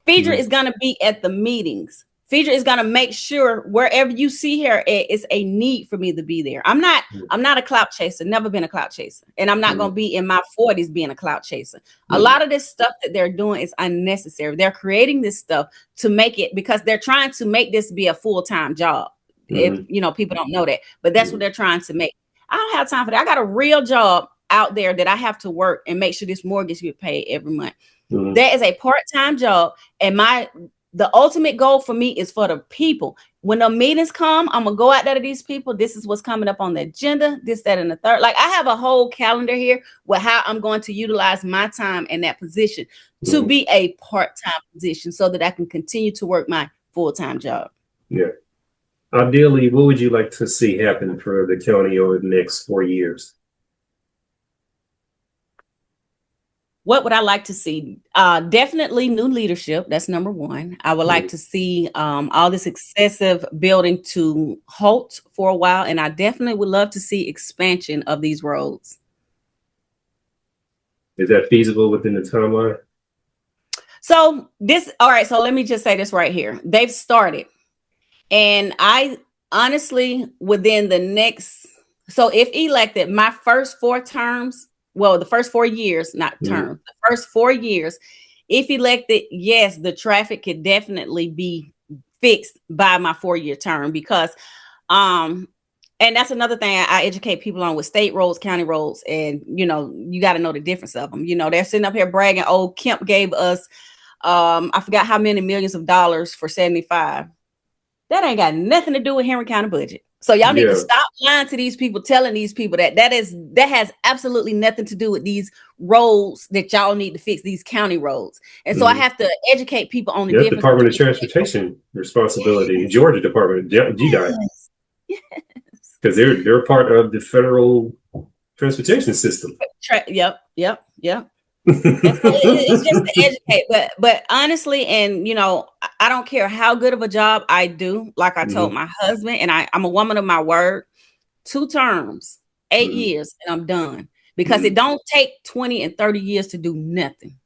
is going to be at the meetings. Phedra is going to make sure wherever you see her, it's a need for me to be there. I'm not a clout chaser, never been a clout chaser. And I'm not going to be in my 40s being a clout chaser. A lot of this stuff that they're doing is unnecessary. They're creating this stuff to make it, because they're trying to make this be a full-time job. If people don't know that, but that's what they're trying to make. I don't have time for that. I got a real job out there that I have to work and make sure this mortgage gets paid every month. That is a part-time job, and the ultimate goal for me is for the people. When the meetings come, I'm gonna go out there to these people. This is what's coming up on the agenda, this, that, and the third. Like, I have a whole calendar here with how I'm going to utilize my time in that position to be a part-time position, so that I can continue to work my full-time job. Yeah. Ideally, what would you like to see happen for the county over the next 4 years? What would I like to see? Definitely new leadership. That's number one. I would like to see all this excessive building to halt for a while. And I definitely would love to see expansion of these roads. Is that feasible within the timeline? So all right, so let me just say this right here. They've started. And I honestly, within the next, so if elected, my first 4 terms, well, the first 4 years, not term, the first 4 years, if elected, yes, the traffic could definitely be fixed by my 4-year term, because, and that's another thing I educate people on with state roads, county roads, and, you got to know the difference of them. They're sitting up here bragging, oh, Kemp gave us, I forgot how many millions of dollars for 75. That ain't got nothing to do with Henry County budget. So y'all need to stop lying to these people, telling these people that has absolutely nothing to do with these roads that y'all need to fix, these county roads. And so I have to educate people on the difference. Department of Transportation responsibility, yes. Georgia Department, GDOT. Yes. Because they're part of the federal transportation system. Yep. It's just to educate, but honestly, and I don't care how good of a job I do. Like I told my husband, and I'm a woman of my word. 2 terms, 8 years, and I'm done, because it don't take 20 and 30 years to do nothing.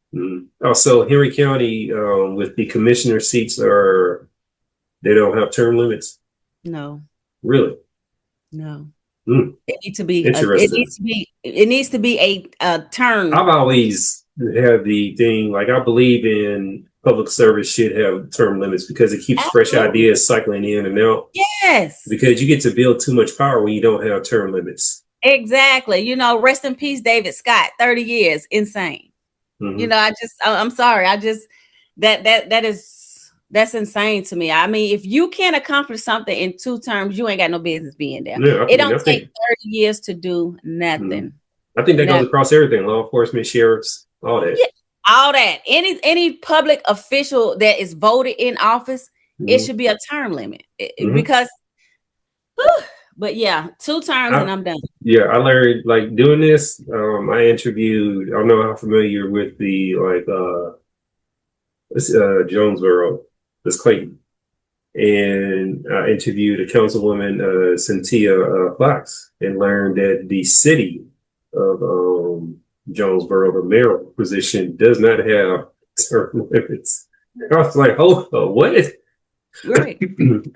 Also, Henry County, with the commissioner seats, they don't have term limits. No, really, no. It needs to be. It needs to be a term. I've always had the thing, like, I believe in public service should have term limits, because it keeps fresh ideas cycling in and out. Yes. Because you get to build too much power when you don't have term limits. Exactly. Rest in peace, David Scott. 30 years, insane. I'm sorry. That's insane to me. I mean, if you can't accomplish something in 2 terms, you ain't got no business being there. Yeah, it don't take 30 years to do nothing. I think that goes across everything: law enforcement, sheriffs, all that. Yeah, all that. Any public official that is voted in office, it should be a term limit, because. But yeah, 2 terms and I'm done. Yeah, I learned, like, doing this. I interviewed. I don't know how familiar you're with the Jonesboro. It's Clayton, and I interviewed a councilwoman, Cynthia Fox, and learned that the city of Jonesboro, the mayor position, does not have term limits. I was like, oh, what? Right.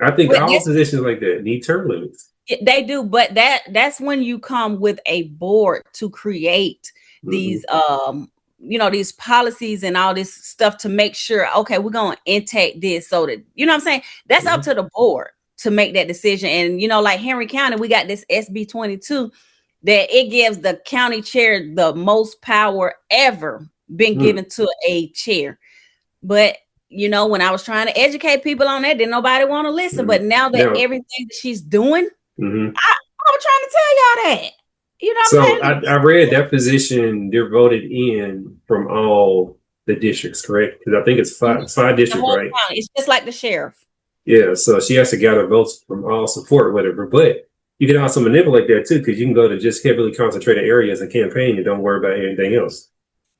I think all positions like that need term limits. They do, but that's when you come with a board to create these these policies and all this stuff to make sure, okay, we're going to intake this, so that, what I'm saying, that's up to the board to make that decision. And like Henry County, we got this SB 22 that it gives the county chair the most power ever been given to a chair. But when I was trying to educate people on that, didn't nobody want to listen. But now that everything that she's doing, I I was trying to tell y'all that. You know what So I'm saying? I read that position, they're voted in from all the districts, correct? Because I think it's Mhm. five The districts, whole right? county. It's just like the sheriff. Yeah, so she has to gather votes from all support, whatever. But you can also manipulate that too, because you can go to just heavily concentrated areas and campaign and don't worry about anything else.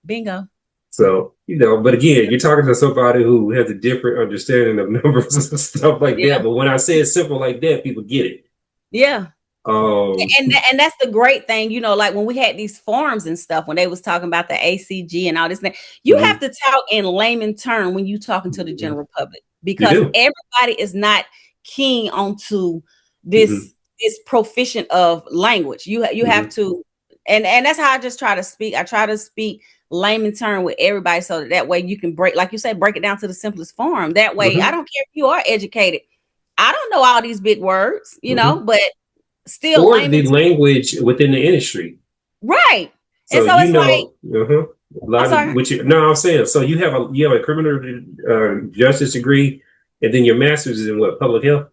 Bingo. So, but again, you're talking to somebody who has a different understanding of numbers and stuff like Yeah. that. But when I say it's simple like that, people get it. Yeah. Um, And that's the great thing, like when we had these forums and stuff, when they was talking about the ACG and all this thing, you have mhm, to talk in layman term when you talking to the mhm. general public, You because do. everybody is not keen onto Hmm. this proficient of language. You have Hmm. to, and that's how I just try to speak. I try to speak layman term with everybody, so that way you can break, like you said, break it down to the simplest form. That way, I Hmm. don't care if you are educated. I don't know all these big words, Hmm. but still Or layman. the language within the industry. Right. And So so it's like, a I'm lot of sorry, which no, I'm saying. So you have a criminal justice degree, and then your master's is in what, public health?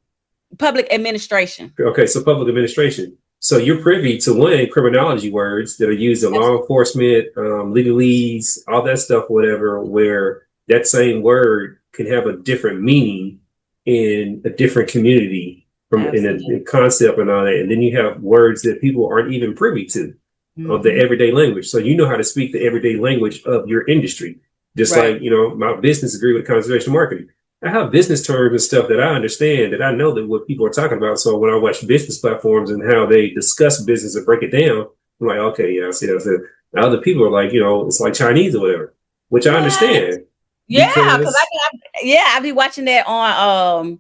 public administration. Okay, so public administration. So you're privy to one criminology words that are used in law Absolutely. enforcement, legalese, all that stuff, whatever. Where that same word can have a different meaning in a different community from in Absolutely. a concept and all that. And then you have words that people aren't even privy to of the Mm-hmm. everyday language. So you know how to speak the everyday language of your industry. Just Right. like, my business degree with conservation marketing. I have business terms and stuff that I understand, that I know that what people are talking about. So when I watch business platforms and how they discuss business and break it down, I'm like, okay, yeah, I see that. Now other people are like, it's like Chinese or whatever, which I What? understand Yeah, because because I be watching that on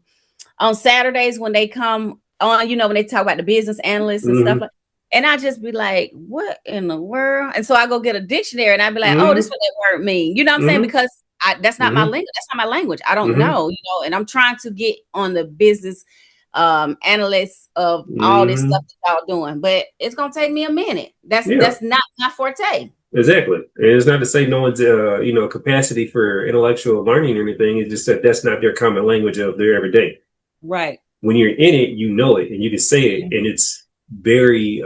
Saturdays when they come on, when they talk about the business analysts and stuff mm-hmm, like. And I just be like, what in the world? And so I go get a dictionary and I be like, oh, this mm-hmm, is what that word mean. You know what I'm saying? mm-hmm, Because that's not my mm-hmm, language. That's not my language. I don't mm-hmm, know, and I'm trying to get on the business analysts of all this mm-hmm. stuff that y'all doing. But it's gonna take me a minute. That's Yeah, that's not my forte. exactly. And it's not to say no one's, capacity for intellectual learning or anything. It's just that that's not their common language of their everyday. Right. When you're in it, you know it and you can say it, and it's very.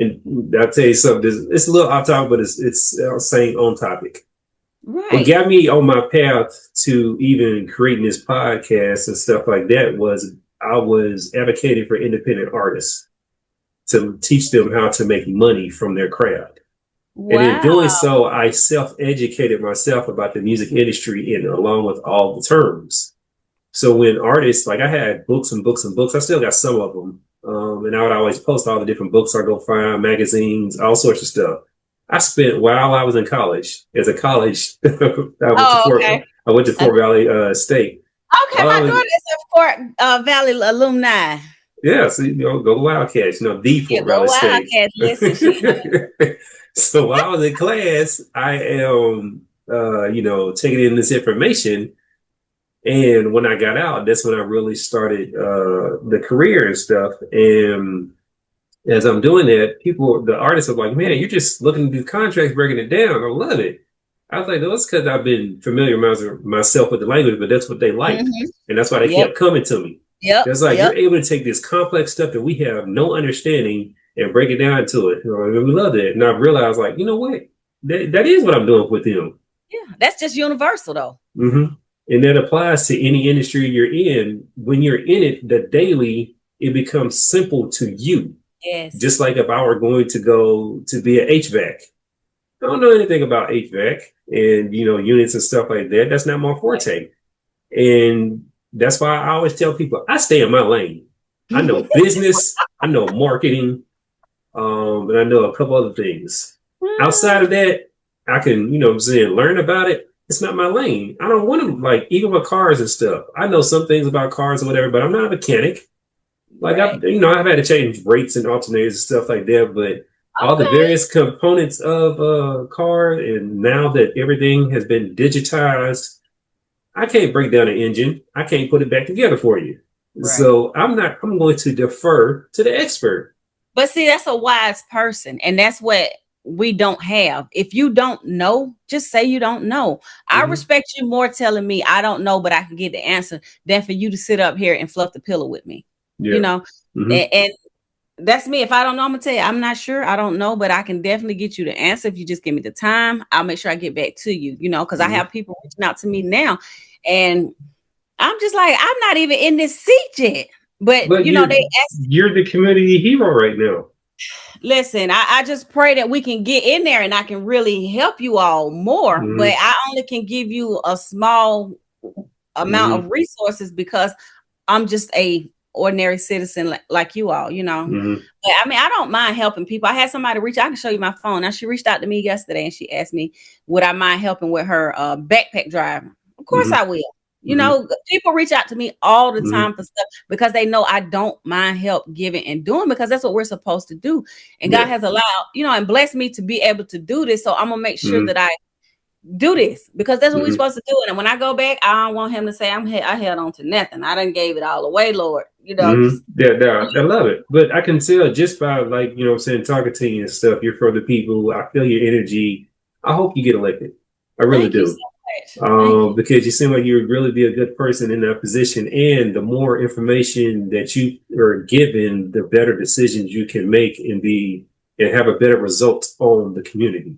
And I'll tell you something. It's a little off topic, but it's saying on topic. What Right. got me on my path to even creating this podcast and stuff like that was I was advocating for independent artists to teach them how to make money from their craft. And in Wow. doing so, I self-educated myself about the music industry and along with all the terms. So when artists, like I had books and books and books, I still got some of them. And I would always post all the different books I go find, magazines, all sorts of stuff. I spent while I was in college, as a college, Oh, okay. I went to Fort Valley State. Okay, While I my was, daughter is a Fort Valley alumni. yeah, so go to Wildcats, the Yeah, Fort go Valley State. Wildcats. Listen, she So while I was in class, I am, taking in this information. And when I got out, that's when I really started the career and stuff. And as I'm doing that, the artists are like, man, you're just looking at these contracts, breaking it down. I love it. I was like, no, it's because I've been familiar myself with the language, but that's what they liked. Mhm. And that's why they Yep. kept coming to me. Yep. It's like, Yep. you're able to take this complex stuff that we have no understanding and break it down to it. And we love it. And I realized, like, you know what? That is what I'm doing with them. Yeah. That's just universal though. Mm-hmm. And that applies to any industry you're in. When you're in it, the daily, it becomes simple to you. Yes. Just like if I were going to go to be an HVAC, I don't know anything about HVAC and units and stuff like that. That's not my forte. And that's why I always tell people I stay in my lane. I know business, I know marketing, and I know a couple other things. Outside of that, I can, what I'm saying, learn about it. It's not my lane. I don't want to, like, even with cars and stuff. I know some things about cars or whatever, but I'm not a mechanic. Like, Right. I've had to change brakes and alternators and stuff like that, but all the Okay. various components of a car, and now that everything has been digitized, I can't break down an engine. I can't put it back together for you. Right. So I'm going to defer to the expert. But see, that's a wise person, and that's what we don't have. If you don't know, just say you don't know. I Mm-hmm. respect you more telling me I don't know, but I can get the answer than for you to sit up here and fluff the pillow with me. You Yeah. know, Mm-hmm. and That's me. If I don't know, I'm gonna tell you, I'm not sure. I don't know, but I can definitely get you the answer if you just give me the time. I'll make sure I get back to you, because I have people reaching out to me now, and I'm just like, I'm not even in this seat yet. But But they ask. you're the community hero right now. Listen, I just pray that we can get in there and I can really help you all more. But I only can give you a small amount of resources because I'm just a ordinary citizen like you all, But I mean, I don't mind helping people. I had somebody reach. I can show you my phone. Now, she reached out to me yesterday and she asked me, would I mind helping with her backpack driving? Of course I will. People reach out to me all the time for stuff because they know I don't mind help giving and doing, because that's what we're supposed to do. And God has allowed, and blessed me to be able to do this. So I'm gonna make sure that I do this because that's what we're supposed to do. And when I go back, I don't want him to say I held on to nothing. I done gave it all away, Lord. I love it. But I can tell just by talking to you and stuff, you're for the people. I feel your energy. I hope you get elected. I really do. Because you seem like you would really be a good person in that position. And the more information that you are given, the better decisions you can make and have a better result on the community.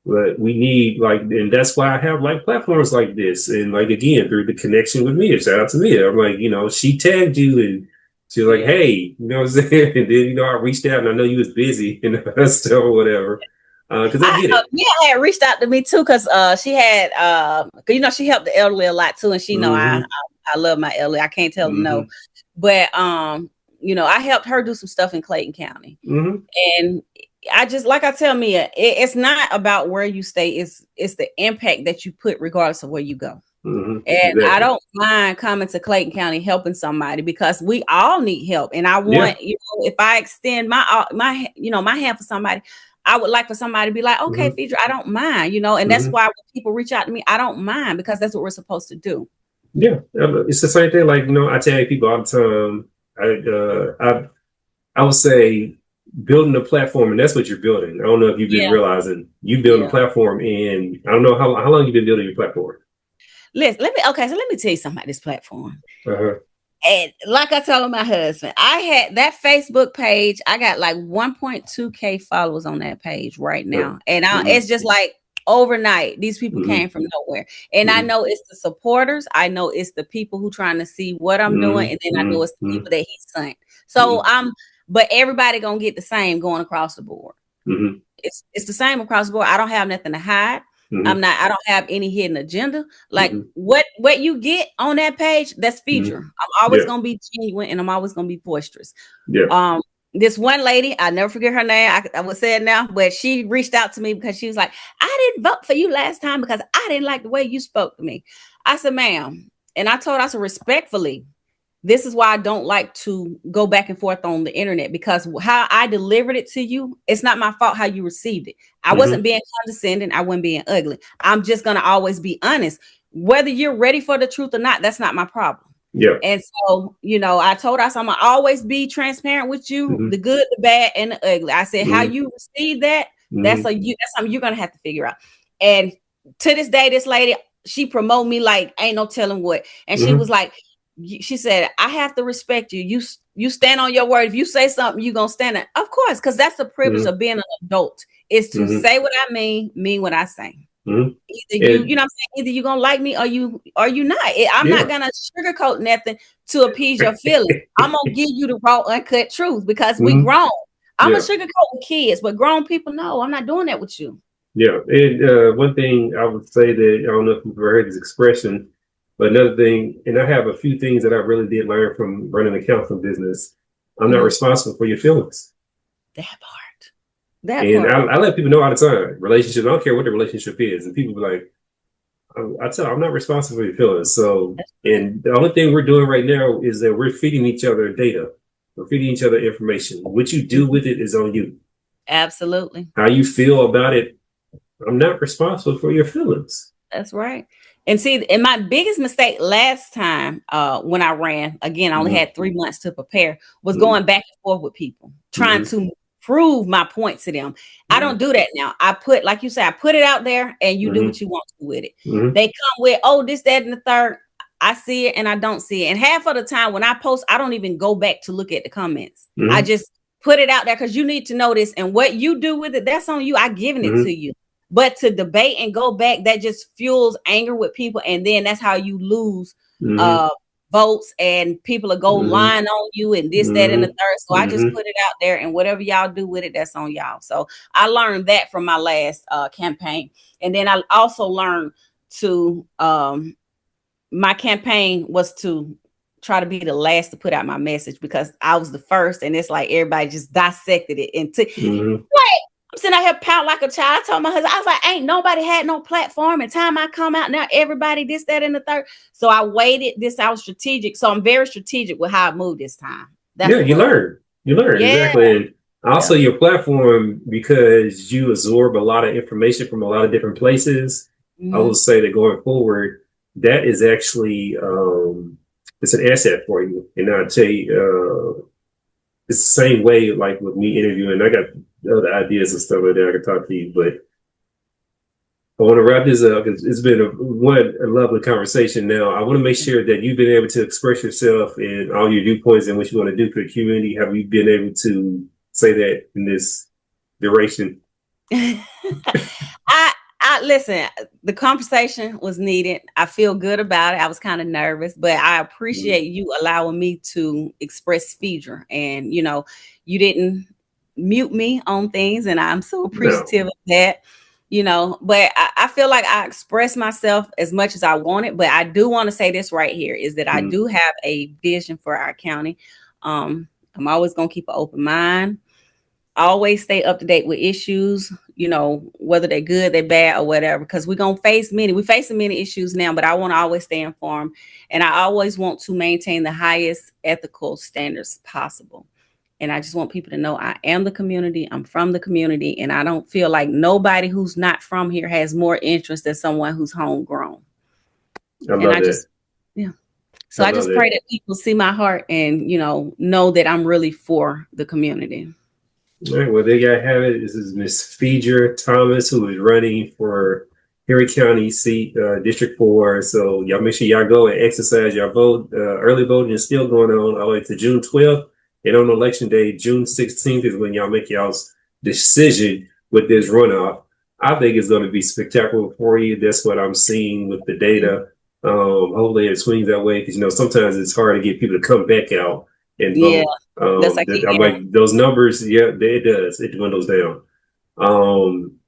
But we need and that's why I have platforms like this. And again, through the connection with Mia, shout out to Mia. I'm like, she tagged you and she was like, hey, you know what I'm saying? And then, I reached out and I know you was busy and stuff or whatever. Because I get it. Mia had reached out to me too, because she had, she helped the elderly a lot too, and she know I love my elderly. I can't tell them no, but I helped her do some stuff in Clayton County, and I just like I tell Mia, it's not about where you stay; it's the impact that you put, regardless of where you go. And exactly. I don't mind coming to Clayton County helping somebody because we all need help, and I want if I extend my hand for somebody. I would like for somebody to be like, okay, Phedra, I don't mind, and that's why when people reach out to me, I don't mind because that's what we're supposed to do. Yeah, it's the same thing. I tell people all the time. I would say building a platform, and that's what you're building. I don't know if you've been realizing you build a platform, and I don't know how long you've been building your platform. Let me tell you something about this platform. And like I told my husband, I had that Facebook page. I got 1.2K followers on that page right now. And it's just overnight, these people came from nowhere. And I know it's the supporters. I know it's the people who trying to see what I'm doing. And then I know it's the people that he sent. So but everybody gonna get the same going across the board. It's the same across the board. I don't have nothing to hide. I don't have any hidden agenda. What you get on that page, that's Phedra. I'm always gonna be genuine and I'm always gonna be boisterous. This one lady, I never forget her name. I would say it now, but she reached out to me because she was like, I didn't vote for you last time because I didn't like the way you spoke to me. I said, ma'am, and I told her, I said, respectfully, this is why I don't like to go back and forth on the internet, because how I delivered it to you, it's not my fault how you received it. I wasn't being condescending. I wasn't being ugly. I'm just going to always be honest. Whether you're ready for the truth or not, that's not my problem. Yeah. And so, I told us I'm going to always be transparent with you, the good, the bad, and the ugly. I said, how you receive that, that's something you're going to have to figure out. And to this day, this lady, she promote me like ain't no telling what. And she was like, she said, I have to respect you. You stand on your word. If you say something, you're going to stand it. Of course, because that's the privilege of being an adult, is to say what I mean what I say. Either you know what I'm saying? Either you're going to like me or you not. I'm not going to sugarcoat nothing to appease your feelings. I'm going to give you the raw, uncut truth because we grown. I'm going to sugarcoat with kids, but grown people, no, I'm not doing that with you. Yeah. And one thing I would say that, I don't know if you've heard this expression, but another thing, and I have a few things that I really did learn from running a counseling business. I'm not responsible for your feelings. That part. I let people know all the time. Relationships, I don't care what the relationship is. And people be like, I tell them, I'm not responsible for your feelings. So, and the only thing we're doing right now is that we're feeding each other data. We're feeding each other information. What you do with it is on you. Absolutely. How you feel about it, I'm not responsible for your feelings. That's right. And see, and my biggest mistake last time when I ran, again, I only had 3 months to prepare, was going back and forth with people, trying to prove my point to them. I don't do that now. I put, like you said, I put it out there and you do what you want to with it. They come with, oh, this, that, and the third. I see it and I don't see it. And half of the time when I post, I don't even go back to look at the comments. I just put it out there because you need to know this. And what you do with it, that's on you. I given it to you. But to debate and go back, that just fuels anger with people. And then that's how you lose votes, and people will go lying on you and this, that, and the third. So I just put it out there, and whatever y'all do with it, that's on y'all. So I learned that from my last campaign. And then I also learned to my campaign was to try to be the last to put out my message, because I was the first, and it's like everybody just dissected it into like I'm sitting out here pout like a child. I told my husband, I was like, ain't nobody had no platform, and time I come out now, everybody this, that, and the third. So I waited this. I was strategic. So I'm very strategic with how I move this time. You learn exactly. And also your platform, because you absorb a lot of information from a lot of different places. I will say that going forward, that is actually it's an asset for you. And I'll tell you, it's the same way like with me interviewing. I got other ideas and stuff like that I can talk to you, but I want to wrap this up because it's been a lovely conversation. Now, I want to make sure that you've been able to express yourself and all your viewpoints and what you want to do for the community. Have you been able to say that in this duration? I listen, the conversation was needed. I feel good about it. I was kind of nervous, but I appreciate you allowing me to express Phedra. And, you know, you didn't mute me on things, and I'm so appreciative of that, you know. But I feel like I expressed myself as much as I wanted. But I do want to say this right here is that I do have a vision for our county. I'm always going to keep an open mind. Always stay up to date with issues, you know, whether they're good, they're bad, or whatever, because we're going to face we're facing many issues now, but I want to always stay informed. And I always want to maintain the highest ethical standards possible. And I just want people to know I am the community. I'm from the community. And I don't feel like nobody who's not from here has more interest than someone who's homegrown. So I just pray that people see my heart and, you know that I'm really for the community. All right, well, there you have it. This is Miss Phedra Thomas, who is running for Henry County seat, District 4. So y'all make sure y'all go and exercise your vote. Early voting is still going on all the way to June 12th. And on election day, June 16th is when y'all make y'all's decision with this runoff. I think it's going to be spectacular for you. That's what I'm seeing with the data. Hopefully it swings that way, because, you know, sometimes it's hard to get people to come back out and vote. I'm like, those numbers, it does. It dwindles down.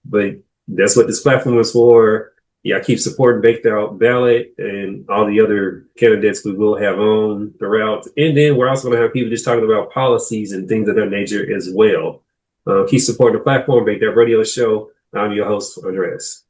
But that's what this platform is for. Yeah, I keep supporting Bankedoutt Ballot and all the other candidates we will have on throughout. And then we're also going to have people just talking about policies and things of that nature as well. Keep supporting the platform, Bankedoutt Radio Show. I'm your host, Andres.